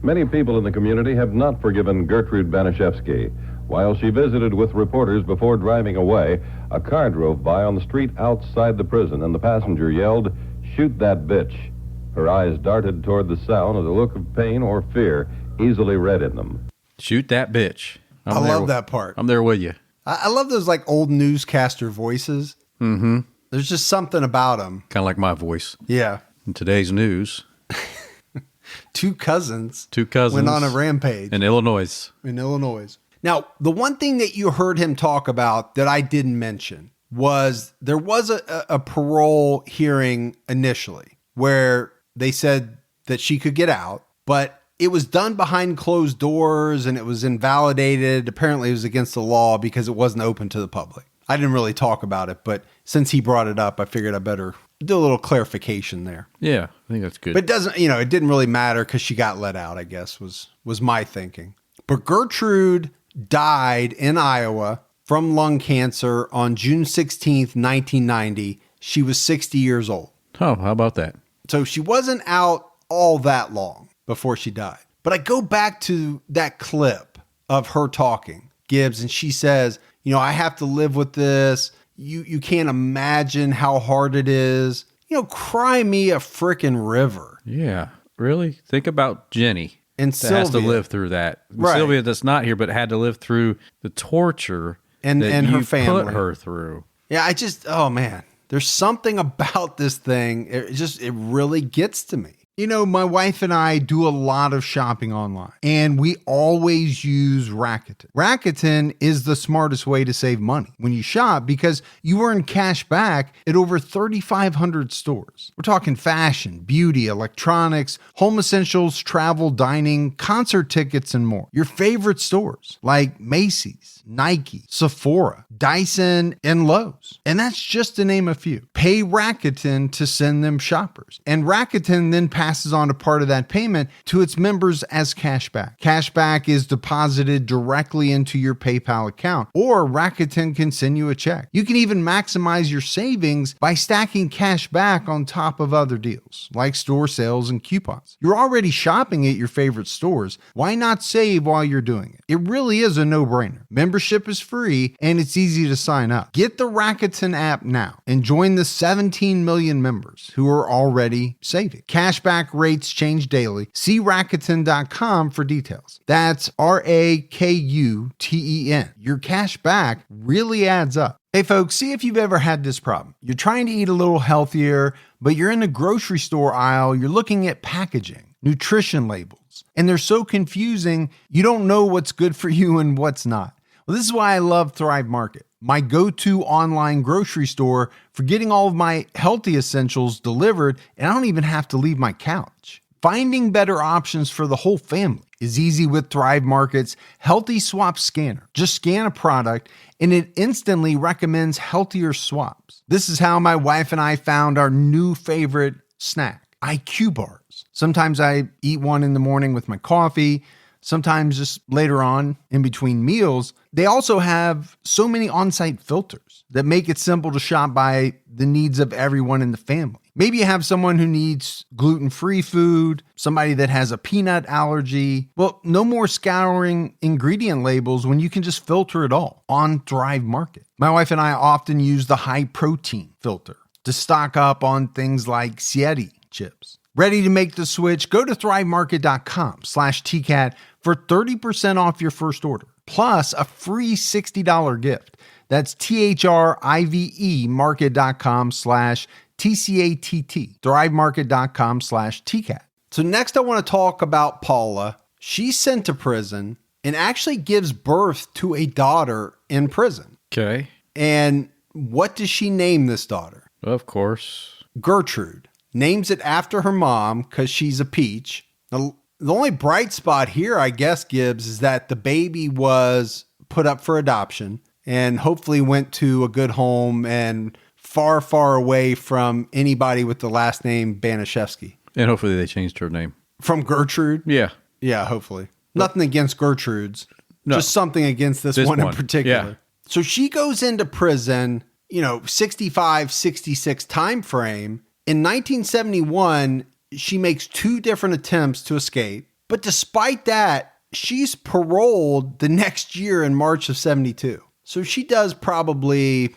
Many people in the community have not forgiven Gertrude Baniszewski. While she visited with reporters before driving away, a car drove by on the street outside the prison, and the passenger yelled, "Shoot that bitch." Her eyes darted toward the sound with a look of pain or fear easily read in them. Shoot that bitch. I love that part. I'm there with you. I love those old newscaster voices. Mm-hmm. There's just something about them. Kind of like my voice. Yeah. In today's news. Two cousins went on a rampage. In Illinois. Now, the one thing that you heard him talk about that I didn't mention was there was a parole hearing initially where they said that she could get out, but it was done behind closed doors and it was invalidated. Apparently it was against the law because it wasn't open to the public. I didn't really talk about it, but since he brought it up, I figured I better do a little clarification there. Yeah, I think that's good. But it doesn't, it didn't really matter because she got let out, I guess, was my thinking. But Gertrude died in Iowa from lung cancer on June 16th, 1990. She was 60 years old. Oh, how about that? So she wasn't out all that long before she died. But I go back to that clip of her talking, Gibbs, and she says, I have to live with this. You can't imagine how hard it is. Cry me a frickin' river. Yeah, really? Think about Jenny. And Sylvia. Has to live through that. Right. Sylvia that's not here, but had to live through the torture and her family. Put her through. Yeah, oh man. There's something about this thing. It really gets to me. You know, my wife and I do a lot of shopping online, and we always use Rakuten. Rakuten is the smartest way to save money when you shop because you earn cash back at over 3,500 stores. We're talking fashion, beauty, electronics, home essentials, travel, dining, concert tickets, and more. Your favorite stores like Macy's, Nike, Sephora, Dyson, and Lowe's. And that's just to name a few. Pay Rakuten to send them shoppers. And Rakuten then passes on a part of that payment to its members as cashback. Cashback is deposited directly into your PayPal account, or Rakuten can send you a check. You can even maximize your savings by stacking cash back on top of other deals, like store sales and coupons. You're already shopping at your favorite stores. Why not save while you're doing it? It really is a no-brainer. Membership is free, and it's easy to sign up. Get the Rakuten app now and join the 17 million members who are already saving. Cashback rates change daily. See Rakuten.com for details. That's Rakuten. Your cash back really adds up. Hey folks, see if you've ever had this problem. You're trying to eat a little healthier, but you're in the grocery store aisle, you're looking at packaging, nutrition labels, and they're so confusing, you don't know what's good for you and what's not. Well, this is why I love Thrive Market, my go-to online grocery store for getting all of my healthy essentials delivered, and I don't even have to leave my couch. Finding better options for the whole family is easy with Thrive Market's Healthy Swap Scanner. Just scan a product and it instantly recommends healthier swaps. This is how my wife and I found our new favorite snack, IQ bars. Sometimes I eat one in the morning with my coffee, sometimes just later on in between meals. They also have so many on-site filters that make it simple to shop by the needs of everyone in the family. Maybe you have someone who needs gluten-free food, somebody that has a peanut allergy. Well, no more scouring ingredient labels when you can just filter it all on Thrive Market. My wife and I often use the high protein filter to stock up on things like Sieti chips. Ready to make the switch? Go to thrivemarket.com/TCAT for 30% off your first order, plus a free $60 gift. That's THRIVE market.com/TCATT, thrivemarket.com/TCAT. So next I want to talk about Paula. She's sent to prison and actually gives birth to a daughter in prison. Okay. And what does she name this daughter? Of course. Gertrude. Names it after her mom because she's a peach. Now, the only bright spot here, I guess, Gibbs, is that the baby was put up for adoption and hopefully went to a good home and far, far away from anybody with the last name Baniszewski. And hopefully they changed her name. From Gertrude? Yeah. Yeah, hopefully. Nothing against Gertrude's. No. Just something against this one in particular. Yeah. So she goes into prison, 65, 66 time frame. In 1971, she makes 2 different attempts to escape. But despite that, she's paroled the next year in March of 72. So she does probably,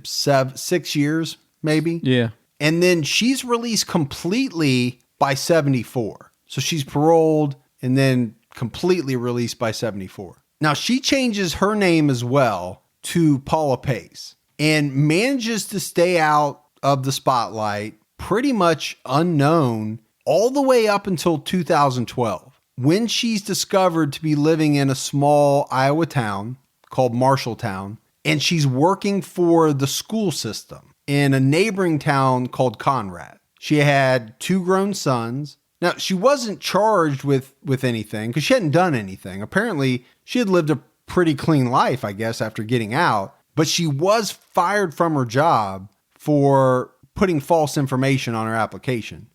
6 years, maybe? Yeah. And then she's released completely by 74. So she's paroled and then completely released by 74. Now, she changes her name as well to Paula Pace and manages to stay out of the spotlight, pretty much unknown, all the way up until 2012, when she's discovered to be living in a small Iowa town called Marshalltown, and she's working for the school system in a neighboring town called Conrad. She had 2 grown sons. Now, she wasn't charged with anything because she hadn't done anything. Apparently, she had lived a pretty clean life, I guess, after getting out, but she was fired from her job for putting false information on her application.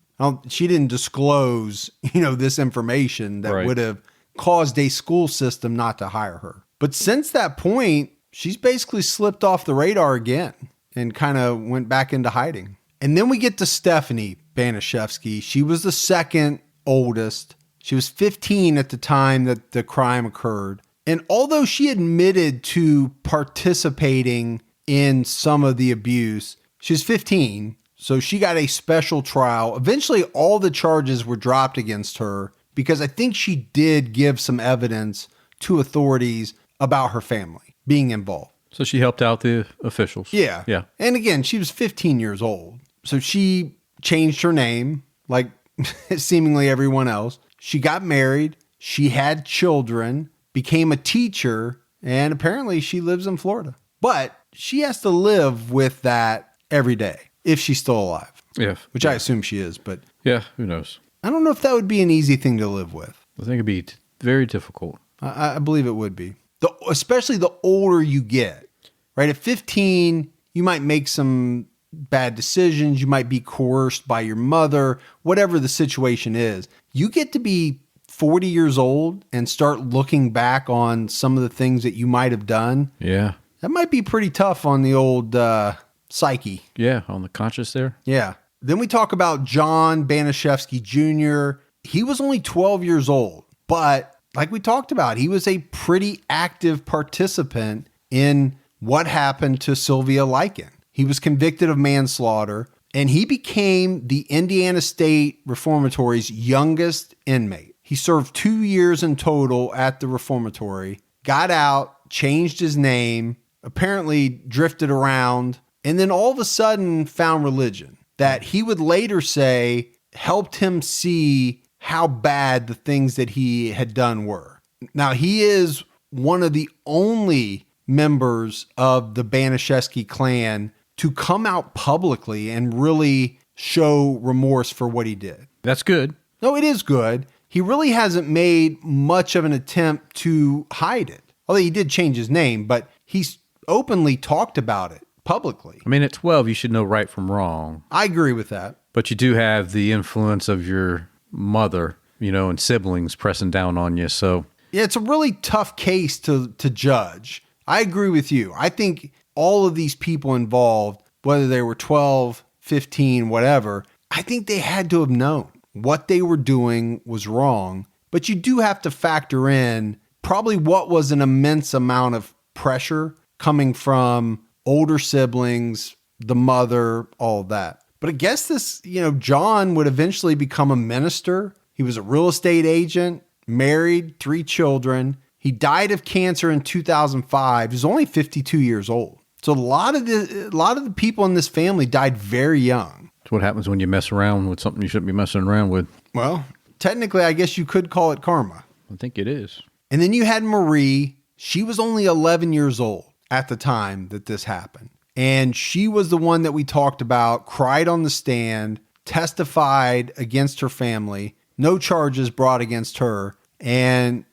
She didn't disclose, this information that would have caused a school system not to hire her. But since that point, she's basically slipped off the radar again and kind of went back into hiding. And then we get to Stephanie Baniszewski. She was the second oldest. She was 15 at the time that the crime occurred. And although she admitted to participating in some of the abuse, she was 15, so she got a special trial. Eventually, all the charges were dropped against her because I think she did give some evidence to authorities about her family being involved. So she helped out the officials. Yeah. Yeah. And again, she was 15 years old. So she changed her name like seemingly everyone else. She got married. She had children, became a teacher, and apparently she lives in Florida. But she has to live with that every day if she's still alive. Yeah. Which I assume she is, but... Yeah, who knows? I don't know if that would be an easy thing to live with. I think it'd be very difficult. I believe it would be. Especially the older you get, right? At 15, you might make some bad decisions. You might be coerced by your mother, whatever the situation is. You get to be 40 years old and start looking back on some of the things that you might have done. Yeah. That might be pretty tough on the old psyche. Yeah, on the conscience there. Yeah. Then we talk about John Baniszewski Jr. He was only 12 years old, but like we talked about, he was a pretty active participant in what happened to Sylvia Likens. He was convicted of manslaughter, and he became the Indiana State Reformatory's youngest inmate. He served 2 years in total at the reformatory, got out, changed his name, apparently drifted around, and then all of a sudden found religion that he would later say helped him see how bad the things that he had done were. Now, he is one of the only members of the Baniszewski clan to come out publicly and really show remorse for what he did. That's good. No, it is good. He really hasn't made much of an attempt to hide it. Although he did change his name, but he's openly talked about it publicly. I mean, at 12, you should know right from wrong. I agree with that. But you do have the influence of your mother, and siblings pressing down on you. So yeah, it's a really tough case to judge. I agree with you. I think all of these people involved, whether they were 12, 15, whatever, I think they had to have known what they were doing was wrong. But you do have to factor in probably what was an immense amount of pressure coming from older siblings, the mother, all of that. But I guess this, John would eventually become a minister. He was a real estate agent, married, 3 children. He died of cancer in 2005. He was only 52 years old. So a lot of the people in this family died very young. That's what happens when you mess around with something you shouldn't be messing around with. Well, technically, I guess you could call it karma. I think it is. And then you had Marie. She was only 11 years old at the time that this happened. And she was the one that we talked about, cried on the stand, testified against her family, no charges brought against her. And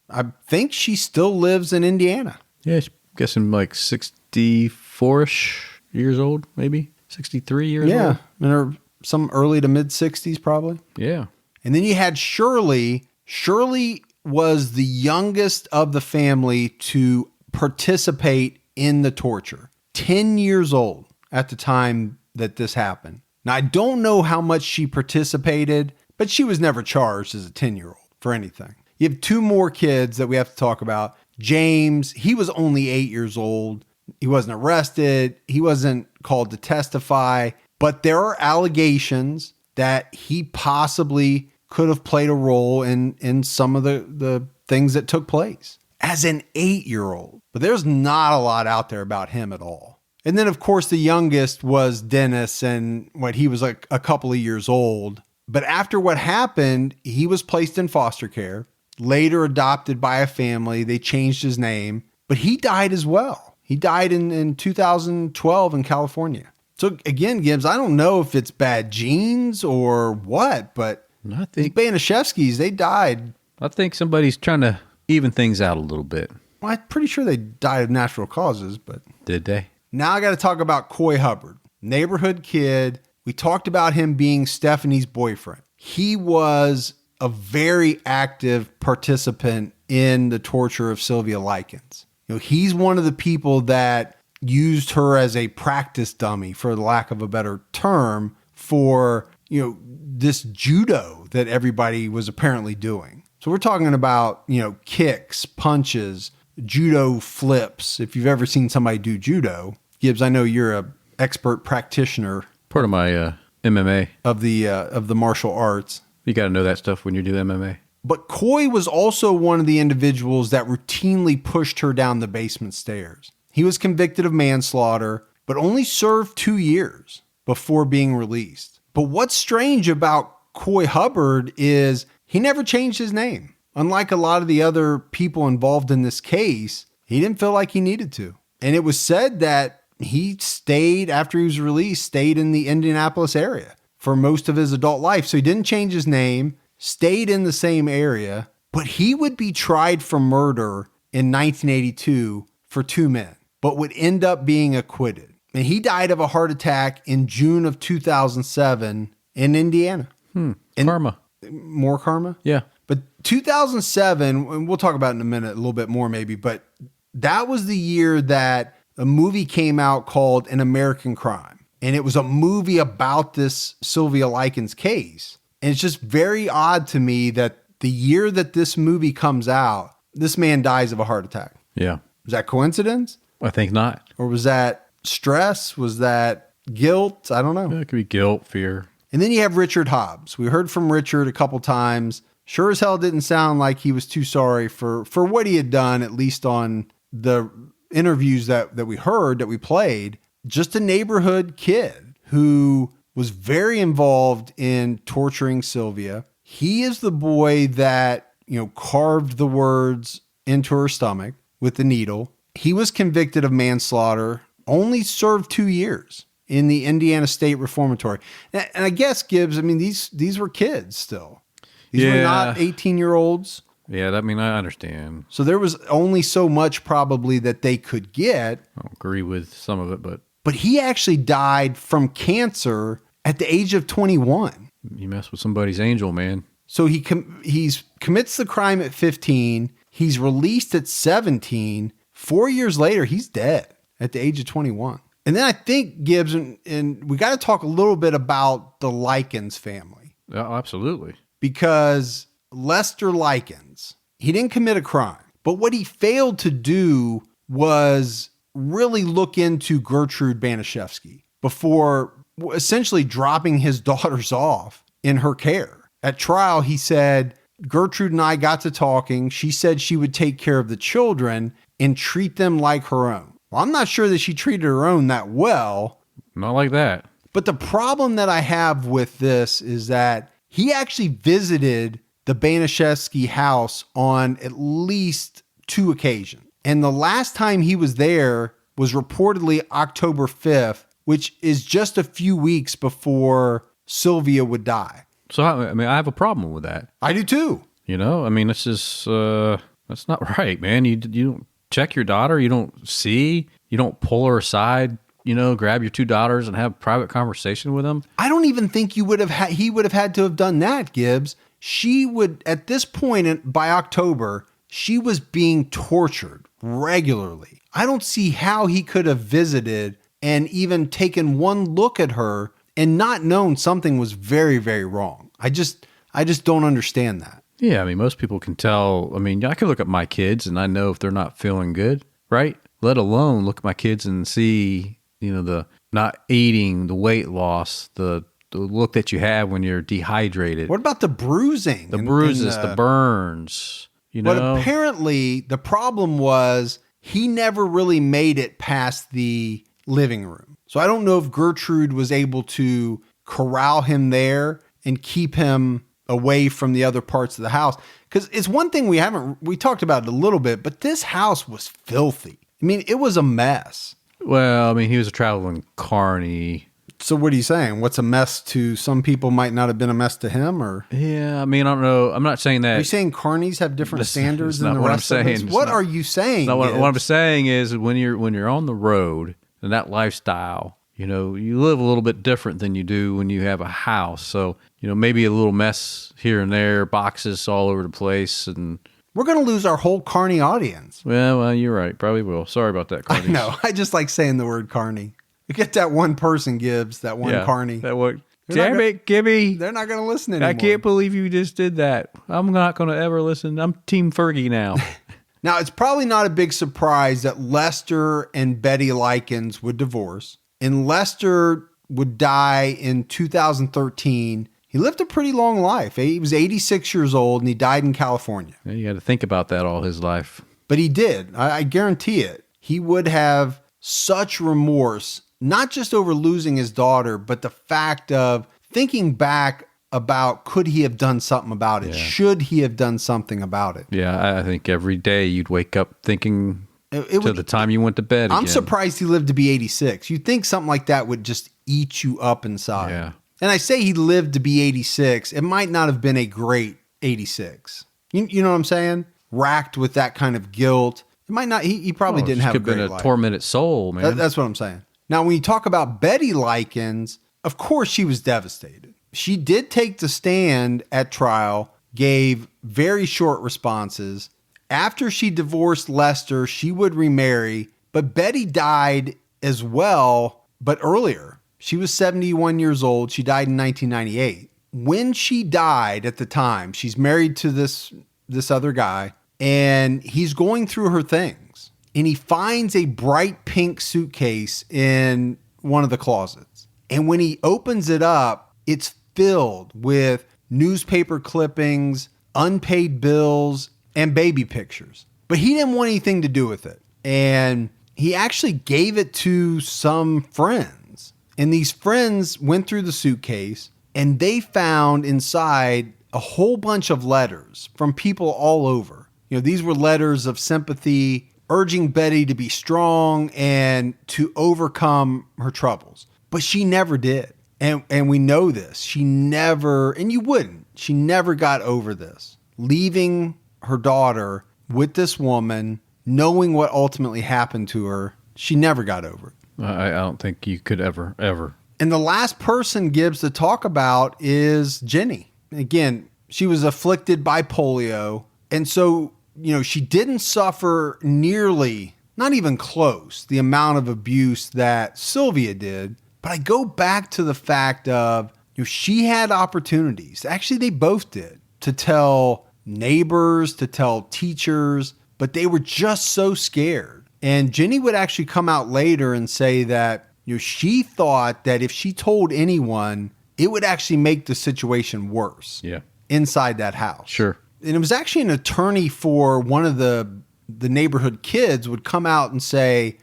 I think she still lives in Indiana. Yeah, I'm guessing like 64-ish years old, maybe 63 years old. Yeah, in some early to mid 60s probably. Yeah. And then you had Shirley. Shirley was the youngest of the family to participate in the torture. 10 years old at the time that this happened. Now, I don't know how much she participated, but she was never charged as a 10-year-old for anything. You have 2 more kids that we have to talk about. James, he was only 8 years old. He wasn't arrested. He wasn't called to testify, but there are allegations that he possibly could have played a role in some of the things that took place as an 8-year-old. But there's not a lot out there about him at all. And then, of course, the youngest was Dennis, and he was like a couple of years old. But after what happened, he was placed in foster care, later adopted by a family. They changed his name, but he died as well. He died in 2012 in California. So again, Gibbs, I don't know if it's bad genes or what, but I think the Baniszewskis, they died. I think somebody's trying to even things out a little bit. Well, I'm pretty sure they died of natural causes, but... Did they? Now I got to talk about Coy Hubbard, neighborhood kid. We talked about him being Stephanie's boyfriend. He was a very active participant in the torture of Sylvia Likens. He's one of the people that used her as a practice dummy, for the lack of a better term, for, this judo that everybody was apparently doing. So we're talking about, kicks, punches, judo flips. If you've ever seen somebody do judo, Gibbs, I know you're an expert practitioner. Part of my MMA. Of the martial arts. You got to know that stuff when you do MMA. But Coy was also one of the individuals that routinely pushed her down the basement stairs. He was convicted of manslaughter, but only served 2 years before being released. But what's strange about Coy Hubbard is he never changed his name. Unlike a lot of the other people involved in this case, he didn't feel like he needed to. And it was said that he stayed, after he was released, stayed in the Indianapolis area for most of his adult life. So he didn't change his name, stayed in the same area, but he would be tried for murder in 1982 for 2 men, but would end up being acquitted. And he died of a heart attack in June of 2007 in Indiana. Karma. More karma? Yeah. But 2007, and we'll talk about it in a minute, a little bit more maybe, but that was the year that a movie came out called An American Crime. And it was a movie about this Sylvia Likens case. And it's just very odd to me that the year that this movie comes out, this man dies of a heart attack. Yeah. Was that coincidence? I think not. Or was that stress? Was that guilt? I don't know. It could be guilt, fear. And then you have Richard Hobbs. We heard from Richard a couple times. Sure as hell didn't sound like he was too sorry for what he had done, at least on the interviews that we heard, that we played. Just a neighborhood kid who was very involved in torturing Sylvia. He is the boy that, carved the words into her stomach with the needle. He was convicted of manslaughter, only served 2 years in the Indiana State Reformatory. And I guess, Gibbs, these were kids still. These were not 18-year-olds. Yeah, I understand. So there was only so much probably that they could get. I don't agree with some of it, but... But he actually died from cancer at the age of 21. You mess with somebody's angel, man. So he commits the crime at 15. He's released at 17. 4 years later, he's dead at the age of 21. And then I think, Gibbs, and we got to talk a little bit about the Likens family. Oh, absolutely. Because Lester Likens, he didn't commit a crime. But what he failed to do was really look into Gertrude Baniszewski before essentially dropping his daughters off in her care. At trial, he said, Gertrude and I got to talking. She said she would take care of the children and treat them like her own. Well, I'm not sure that she treated her own that well. Not like that. But the problem that I have with this is that he actually visited the Baniszewski house on at least 2 occasions. And the last time he was there was reportedly October 5th, which is just a few weeks before Sylvia would die. So, I have a problem with that. I do too. It's just, that's not right, man. You don't check your daughter. You don't see. You don't pull her aside, grab your 2 daughters and have a private conversation with them. I don't even think he would have had to have done that, Gibbs. She would, at this point, by October, she was being tortured regularly. I don't see how he could have visited and even taken one look at her and not known something was very, very wrong. I just don't understand that. Yeah, most people can tell. I can look at my kids and I know if they're not feeling good, right? Let alone look at my kids and see, the not eating, the weight loss, the look that you have when you're dehydrated. What about the bruising? The bruises, the burns, But apparently the problem was he never really made it past the living room. So I don't know if Gertrude was able to corral him there and keep him away from the other parts of the house. Because it's one thing we talked about it a little bit, but this house was filthy. It was a mess. Well, he was a traveling carny. So what are you saying? What's a mess to some people might not have been a mess to him, or? Yeah, I don't know. I'm not saying that. Are you saying carnies have different standards than the rest of us? What are you saying? What I'm saying is when you're on the road and that lifestyle, you live a little bit different than you do when you have a house. So, maybe a little mess here and there, boxes all over the place, and we're going to lose our whole carny audience. Well, you're right. Probably will. Sorry about that, carnies. I know. I just like saying the word carny. You get that one person, Gibbs, that one carny. That one. Damn it, Gibby. They're not going to listen anymore. I can't believe you just did that. I'm not going to ever listen. I'm Team Fergie now. Now, it's probably not a big surprise that Lester and Betty Likens would divorce, and Lester would die in 2013. He lived a pretty long life. He was 86 years old, and he died in California. Yeah, you got to think about that all his life. But he did. I guarantee it. He would have such remorse, not just over losing his daughter, but the fact of thinking back about could he have done something about it? Yeah. Should he have done something about it? Yeah, I think every day you'd wake up thinking to the time you went to bed I'm again. surprised he lived to be 86. You'd think something like that would just eat you up inside. Yeah. And I say he lived to be 86. It might not have been a great 86. You know what I'm saying? Racked with that kind of guilt. It might not. He probably didn't have a great life. Could have been a tormented soul, man. That's what I'm saying. Now, when you talk about Betty Likens, of course she was devastated. She did take the stand at trial, gave very short responses. After she divorced Lester, she would remarry, but Betty died as well, but earlier. She was 71 years old. She died in 1998. When she died at the time, she's married to this other guy, and he's going through her things. And he finds a bright pink suitcase in one of the closets. And when he opens it up, it's filled with newspaper clippings, unpaid bills, and baby pictures. But he didn't want anything to do with it. And he actually gave it to some friends. And these friends went through the suitcase, and they found inside a whole bunch of letters from people all over. You know, these were letters of sympathy, urging Betty to be strong and to overcome her troubles. But she never did. And we know this. She never, and you wouldn't, she never got over this. Leaving her daughter with this woman, knowing what ultimately happened to her, she never got over it. I don't think you could ever. And the last person, Gibbs, to talk about is Jenny. Again, she was afflicted by polio. And so, you know, she didn't suffer nearly, not even close, the amount of abuse that Sylvia did. But I go back to the fact of, you know, she had opportunities. Actually, they both did, to tell neighbors, to tell teachers, but they were just so scared. And Jenny would actually come out later and say that, you know, she thought that if she told anyone, it would actually make the situation worse. Yeah. Inside that house. Sure. And it was actually an attorney for one of the neighborhood kids would come out and say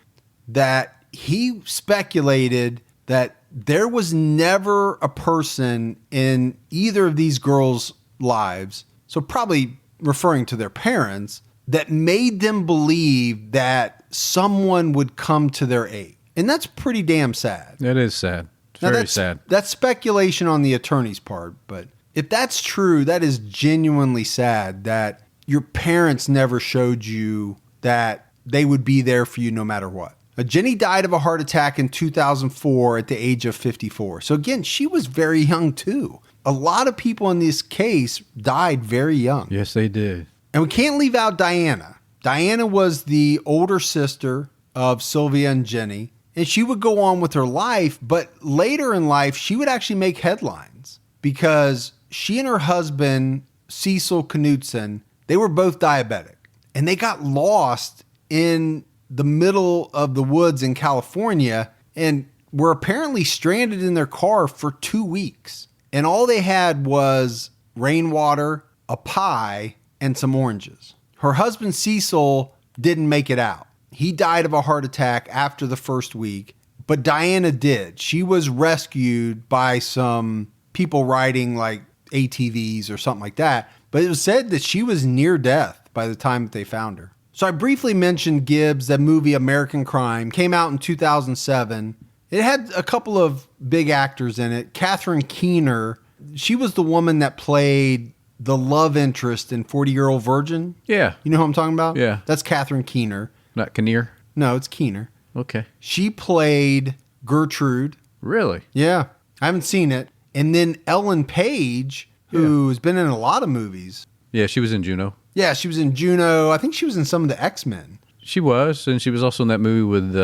that he speculated that there was never a person in either of these girls' lives, so probably referring to their parents, that made them believe that someone would come to their aid. And that's pretty damn sad. It is sad. It's very sad. That's speculation on the attorney's part, but if that's true, that is genuinely sad that your parents never showed you that they would be there for you no matter what. Jenny died of a heart attack in 2004 at the age of 54. So again, she was very young too. A lot of people in this case died very young. Yes, they did. And we can't leave out Diana. Diana was the older sister of Sylvia and Jenny, and she would go on with her life, but later in life, she would actually make headlines because she and her husband, Cecil Knudsen, they were both diabetic, and they got lost in the middle of the woods in California and were apparently stranded in their car for 2 weeks. And all they had was rainwater, a pie, and some oranges. Her husband, Cecil, didn't make it out. He died of a heart attack after the first week, but Diana did. She was rescued by some people riding like ATVs or something like that. But it was said that she was near death by the time that they found her. So I briefly mentioned Gibbs, that movie American Crime, came out in 2007. It had a couple of big actors in it. Catherine Keener, she was the woman that played the love interest in 40-Year-Old Virgin. Yeah. You know who I'm talking about? Yeah. That's Catherine Keener. Not Kinnear? No, it's Keener. Okay. She played Gertrude. Really? Yeah. I haven't seen it. And then Ellen Page, who's been in a lot of movies. Yeah, she was in Juno. Yeah, she was in Juno. I think she was in some of the X-Men. She was, and she was also in that movie with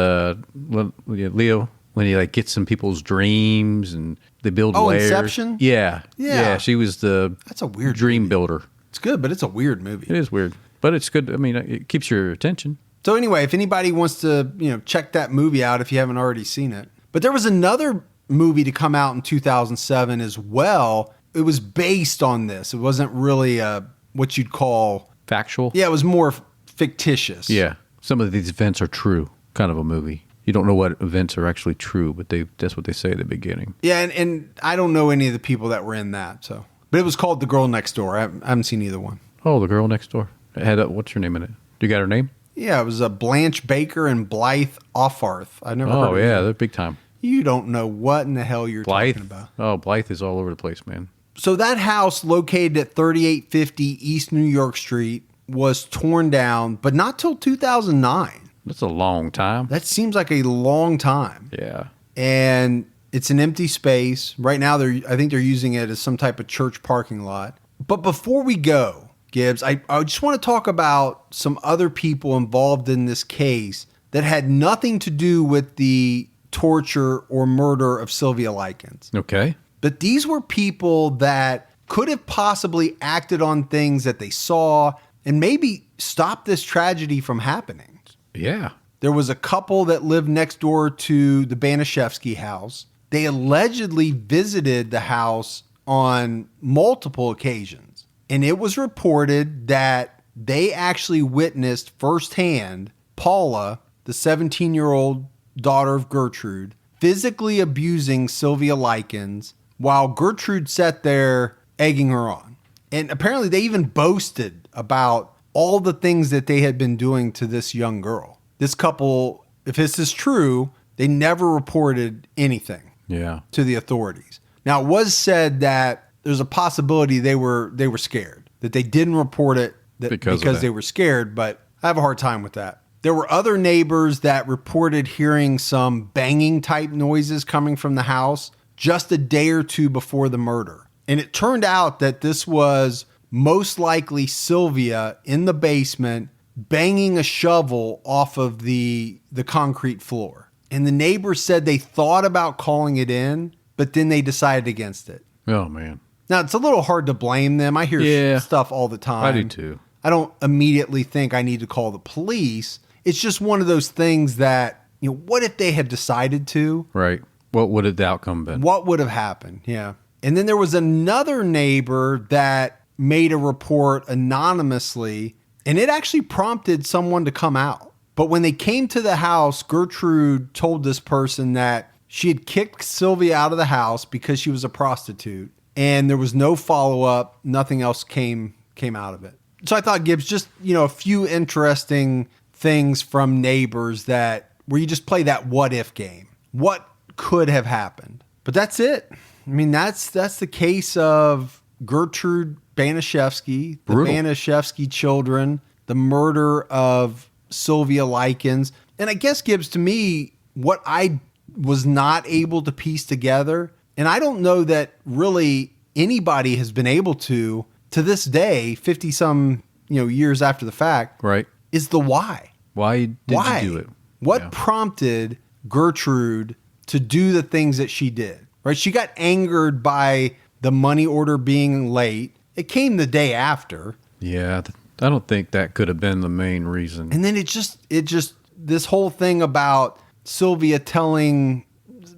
Leo, when he like gets in people's dreams and they build layers. Inception? Yeah. She was that's a weird dream movie. Builder. It's good, but it's a weird movie. It is weird, but it's good. I mean, it keeps your attention. So anyway, if anybody wants to, check that movie out if you haven't already seen it. But there was another movie to come out in 2007 as well. It was based on this. It wasn't really what you'd call factual. Yeah, it was more fictitious. Yeah. Some of these events are true, kind of a movie. You don't know what events are actually true, but that's what they say at the beginning. Yeah, and I don't know any of the people that were in that. So, but it was called The Girl Next Door. I haven't seen either one. Oh, The Girl Next Door. It had what's her name in it? Do you got her name? Yeah, it was Blanche Baker and Blythe Offarth. I never heard of yeah, them. they're big time. You don't know what in the hell you're talking about. Oh, Blythe is all over the place, man. So that house located at 3850 East New York Street was torn down, but not till 2009. That's a long time. That seems like a long time. Yeah. And it's an empty space. Right now, I think they're using it as some type of church parking lot. But before we go, Gibbs, I just want to talk about some other people involved in this case that had nothing to do with the torture or murder of Sylvia Likens. Okay. But these were people that could have possibly acted on things that they saw and maybe stopped this tragedy from happening. Yeah. There was a couple that lived next door to the Baniszewski house. They allegedly visited the house on multiple occasions. And it was reported that they actually witnessed firsthand Paula, the 17-year-old daughter of Gertrude, physically abusing Sylvia Likens while Gertrude sat there egging her on. And apparently they even boasted about all the things that they had been doing to this young girl. This couple, if this is true, they never reported anything to the authorities. Now, it was said that there's a possibility they were scared, that they didn't report it because they were scared, but I have a hard time with that. There were other neighbors that reported hearing some banging type noises coming from the house just a day or two before the murder. And it turned out that this was most likely Sylvia in the basement banging a shovel off of the concrete floor. And the neighbors said they thought about calling it in, but then they decided against it. Oh, man. Now, it's a little hard to blame them. I hear stuff all the time. I do too. I don't immediately think I need to call the police. It's just one of those things that, what if they had decided to? Right. What would have the outcome been? What would have happened? Yeah. And then there was another neighbor that made a report anonymously, and it actually prompted someone to come out. But when they came to the house, Gertrude told this person that she had kicked Sylvia out of the house because she was a prostitute, and there was no follow-up. Nothing else came out of it. So I thought, Gibbs, just, a few interesting things from neighbors where you just play that what if game. What could have happened? But that's it. I mean, that's the case of Gertrude Baniszewski, the Baniszewski children, the murder of Sylvia Likens. And I guess, Gibbs, to me, what I was not able to piece together, and I don't know that really anybody has been able to this day, 50-some years after the fact, right, is the why. Why did you do it? What prompted Gertrude to do the things that she did? Right? She got angered by the money order being late. It came the day after. Yeah, I don't think that could have been the main reason. And then it just this whole thing about Sylvia telling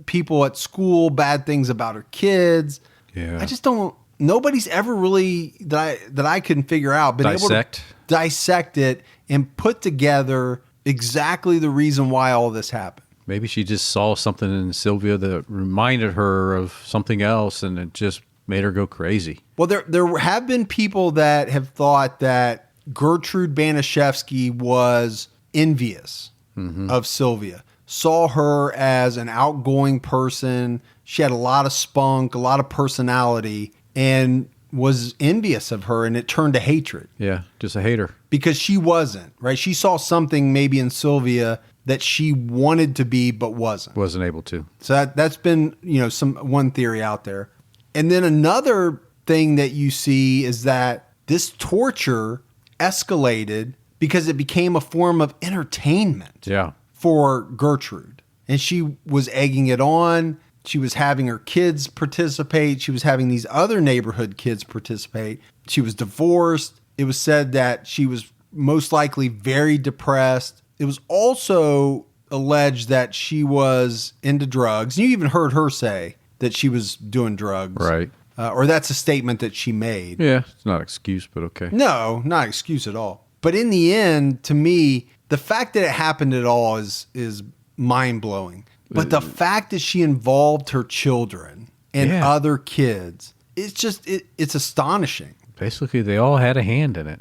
people at school bad things about her kids. Yeah. I just don't. Nobody's ever really that I can figure out been able to dissect it and put together exactly the reason why all this happened. Maybe she just saw something in Sylvia that reminded her of something else, and it just made her go crazy. Well, there have been people that have thought that Gertrude Baniszewski was envious of Sylvia, saw her as an outgoing person. She had a lot of spunk, a lot of personality, and was envious of her, and it turned to hatred. Yeah, just a hater. Because she wasn't, right? She saw something maybe in Sylvia that she wanted to be but wasn't. Wasn't able to. So that's been, one theory out there. And then another thing that you see is that this torture escalated because it became a form of entertainment for Gertrude. And she was egging it on. She was having her kids participate. She was having these other neighborhood kids participate. She was divorced. It was said that she was most likely very depressed. It was also alleged that she was into drugs. You even heard her say that she was doing drugs. Right. Or that's a statement that she made. Yeah, it's not an excuse, but okay. No, not an excuse at all. But in the end, to me, the fact that it happened at all is mind-blowing. But the fact that she involved her children and other kids, it's astonishing. Basically, they all had a hand in it.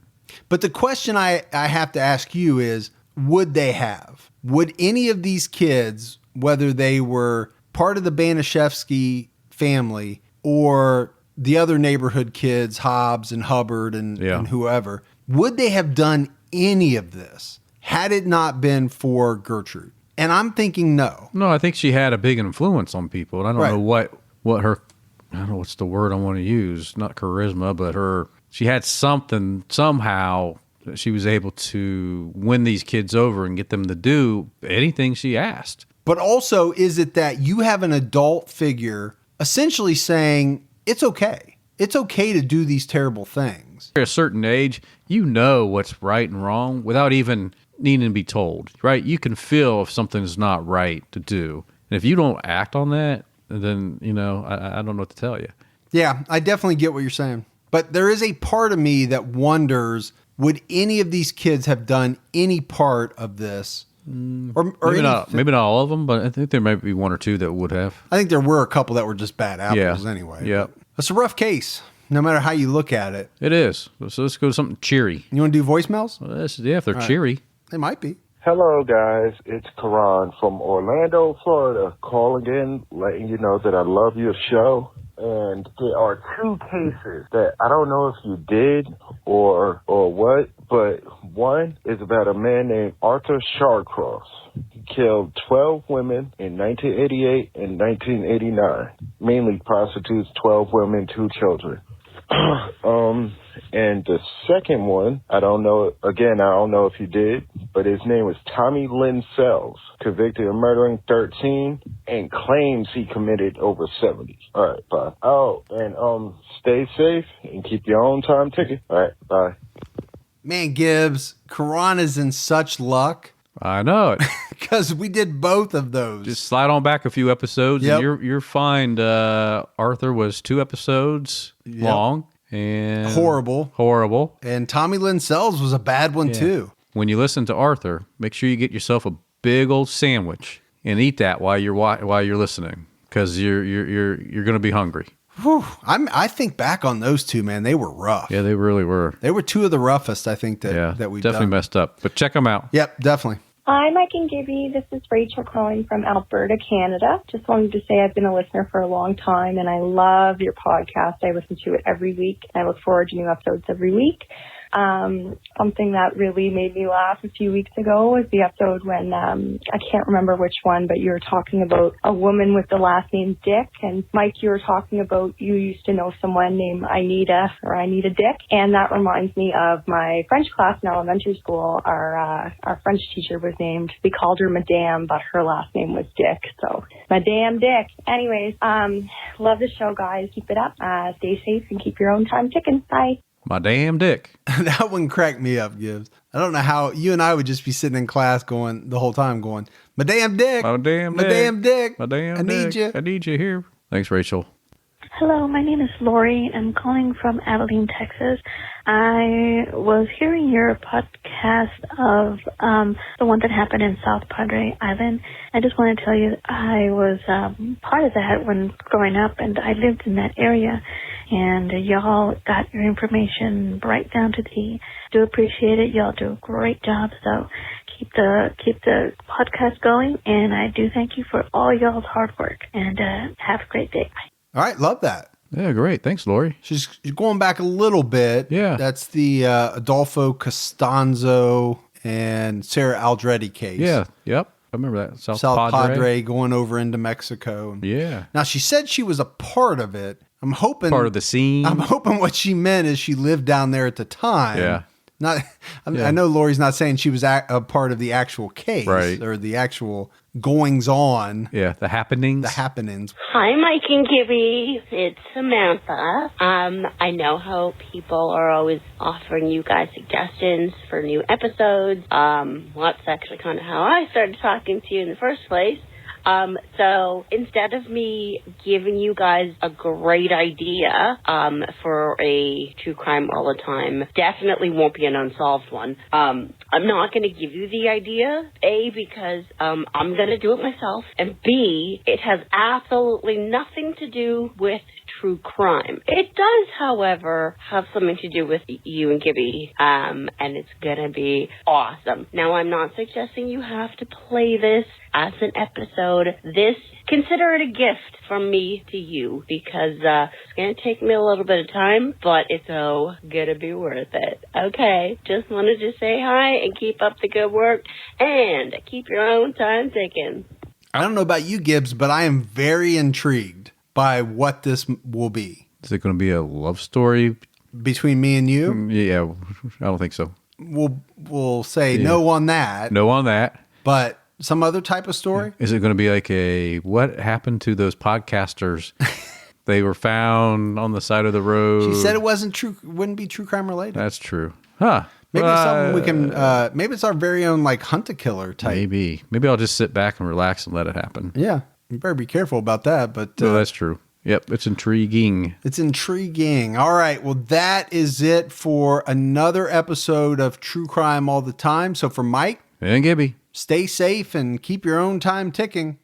But the question I have to ask you is, would they have? Would any of these kids, whether they were part of the Baniszewski family or the other neighborhood kids, Hobbs and Hubbard and whoever, would they have done any of this had it not been for Gertrude? And I'm thinking no. No, I think she had a big influence on people. And I don't know what her, I don't know what's the word I want to use, not charisma, but she had something somehow that she was able to win these kids over and get them to do anything she asked. But also, is it that you have an adult figure essentially saying, it's okay. It's okay to do these terrible things. At a certain age, you know what's right and wrong without even needing to be told, right? You can feel if something's not right to do. And if you don't act on that, then, I don't know what to tell you. Yeah, I definitely get what you're saying. But there is a part of me that wonders, would any of these kids have done any part of this? Or maybe not all of them, but I think there might be one or two that would have. I think there were a couple that were just bad apples anyway. Yeah. It's a rough case, no matter how you look at it. It is. So let's go to something cheery. You want to do voicemails? Well, if they're cheery. They might be. Hello, guys. It's Karan from Orlando, Florida, calling in, letting you know that I love your show. And there are two cases that I don't know if you did or what, but one is about a man named Arthur Shawcross. He killed 12 women in 1988 and 1989, mainly prostitutes, 12 women, 2 children. And the second one, I don't know if you did, but his name was Tommy Lynn Sells, convicted of murdering 13 and claims he committed over 70. All right, bye. Oh, and stay safe and keep your own time ticket. All right, bye. Man, Gibbs, Karan is in such luck. I know it. Because we did both of those. Just slide on back a few episodes and you're fine. Arthur was 2 episodes long. And horrible. And Tommy Lynn Sells was a bad one too. When you listen to Arthur, make sure you get yourself a big old sandwich and eat that while you're listening, because you're going to be hungry. Whew. I think back on those two, man. They were rough. Yeah, they really were. They were 2 of the roughest, I think, that we've definitely messed up. But check them out. Yep, definitely. Hi, Mike and Gibby. This is Rachel calling from Alberta, Canada. Just wanted to say I've been a listener for a long time, and I love your podcast. I listen to it every week. I look forward to new episodes every week. Something that really made me laugh a few weeks ago was the episode when, I can't remember which one, but you were talking about a woman with the last name Dick. And Mike, you were talking about you used to know someone named Anita Dick. And that reminds me of my French class in elementary school. Our French teacher was named, we called her Madame, but her last name was Dick. So Madame Dick. Anyways, love the show, guys. Keep it up. Stay safe and keep your own time ticking. Bye. My damn dick. That one cracked me up, Gibbs. I don't know how you and I would just be sitting in class going the whole time going, my damn dick. My damn dick. My damn dick. My damn I need you. I need you here. Thanks, Rachel. Hello, my name is Lori. I'm calling from Abilene, Texas. I was hearing your podcast of the one that happened in South Padre Island. I just want to tell you I was part of that when growing up, and I lived in that area. And y'all got your information right down to the. Do appreciate it. Y'all do a great job. So keep the podcast going, and I do thank you for all y'all's hard work. And have a great day. Bye. All right, love that. Yeah, great. Thanks, Lori. She's going back a little bit. Yeah. That's the Adolfo Costanzo and Sarah Aldrete case. Yeah, yep. I remember that. South Padre going over into Mexico. Yeah. Now, she said she was a part of it. I'm hoping part of the scene. I'm hoping what she meant is she lived down there at the time. Yeah. I know Lori's not saying she was a part of the actual case, right, or the actual goings on. Yeah, the happenings. The happenings. Hi, Mike and Gibby. It's Samantha. I know how people are always offering you guys suggestions for new episodes. Well, that's actually kind of how I started talking to you in the first place. So instead of me giving you guys a great idea for a true crime all the time, definitely won't be an unsolved one. I'm not going to give you the idea, A, because I'm going to do it myself, and B, it has absolutely nothing to do with true crime. It does, however, have something to do with you and Gibby, and it's going to be awesome. Now, I'm not suggesting you have to play this as an episode. Consider it a gift from me to you, because it's going to take me a little bit of time, but it's going to be worth it. Okay, just wanted to say hi and keep up the good work, and keep your own time ticking. I don't know about you, Gibbs, but I am very intrigued by what this will be. Is it going to be a love story? Between me and you? Yeah, I don't think so. We'll say no on that. No on that. But some other type of story? Is it going to be like what happened to those podcasters? They were found on the side of the road. She said it wouldn't be true crime related. That's true. Huh. Maybe it's something we can, maybe it's our very own like hunt-a-killer type. Maybe I'll just sit back and relax and let it happen. Yeah. You better be careful about that. But no, that's true. Yep. It's intriguing. It's intriguing. All right. Well, that is it for another episode of True Crime All the Time. So for Mike and Gibby, stay safe and keep your own time ticking.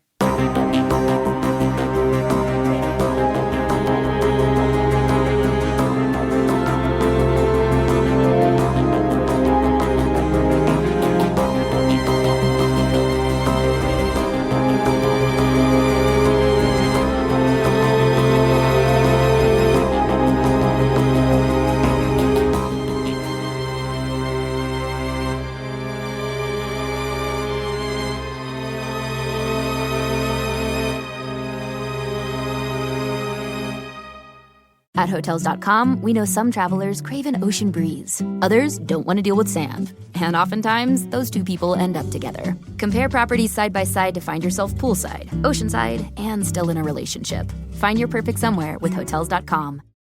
At Hotels.com, we know some travelers crave an ocean breeze. Others don't want to deal with sand. And oftentimes, those two people end up together. Compare properties side by side to find yourself poolside, oceanside, and still in a relationship. Find your perfect somewhere with Hotels.com.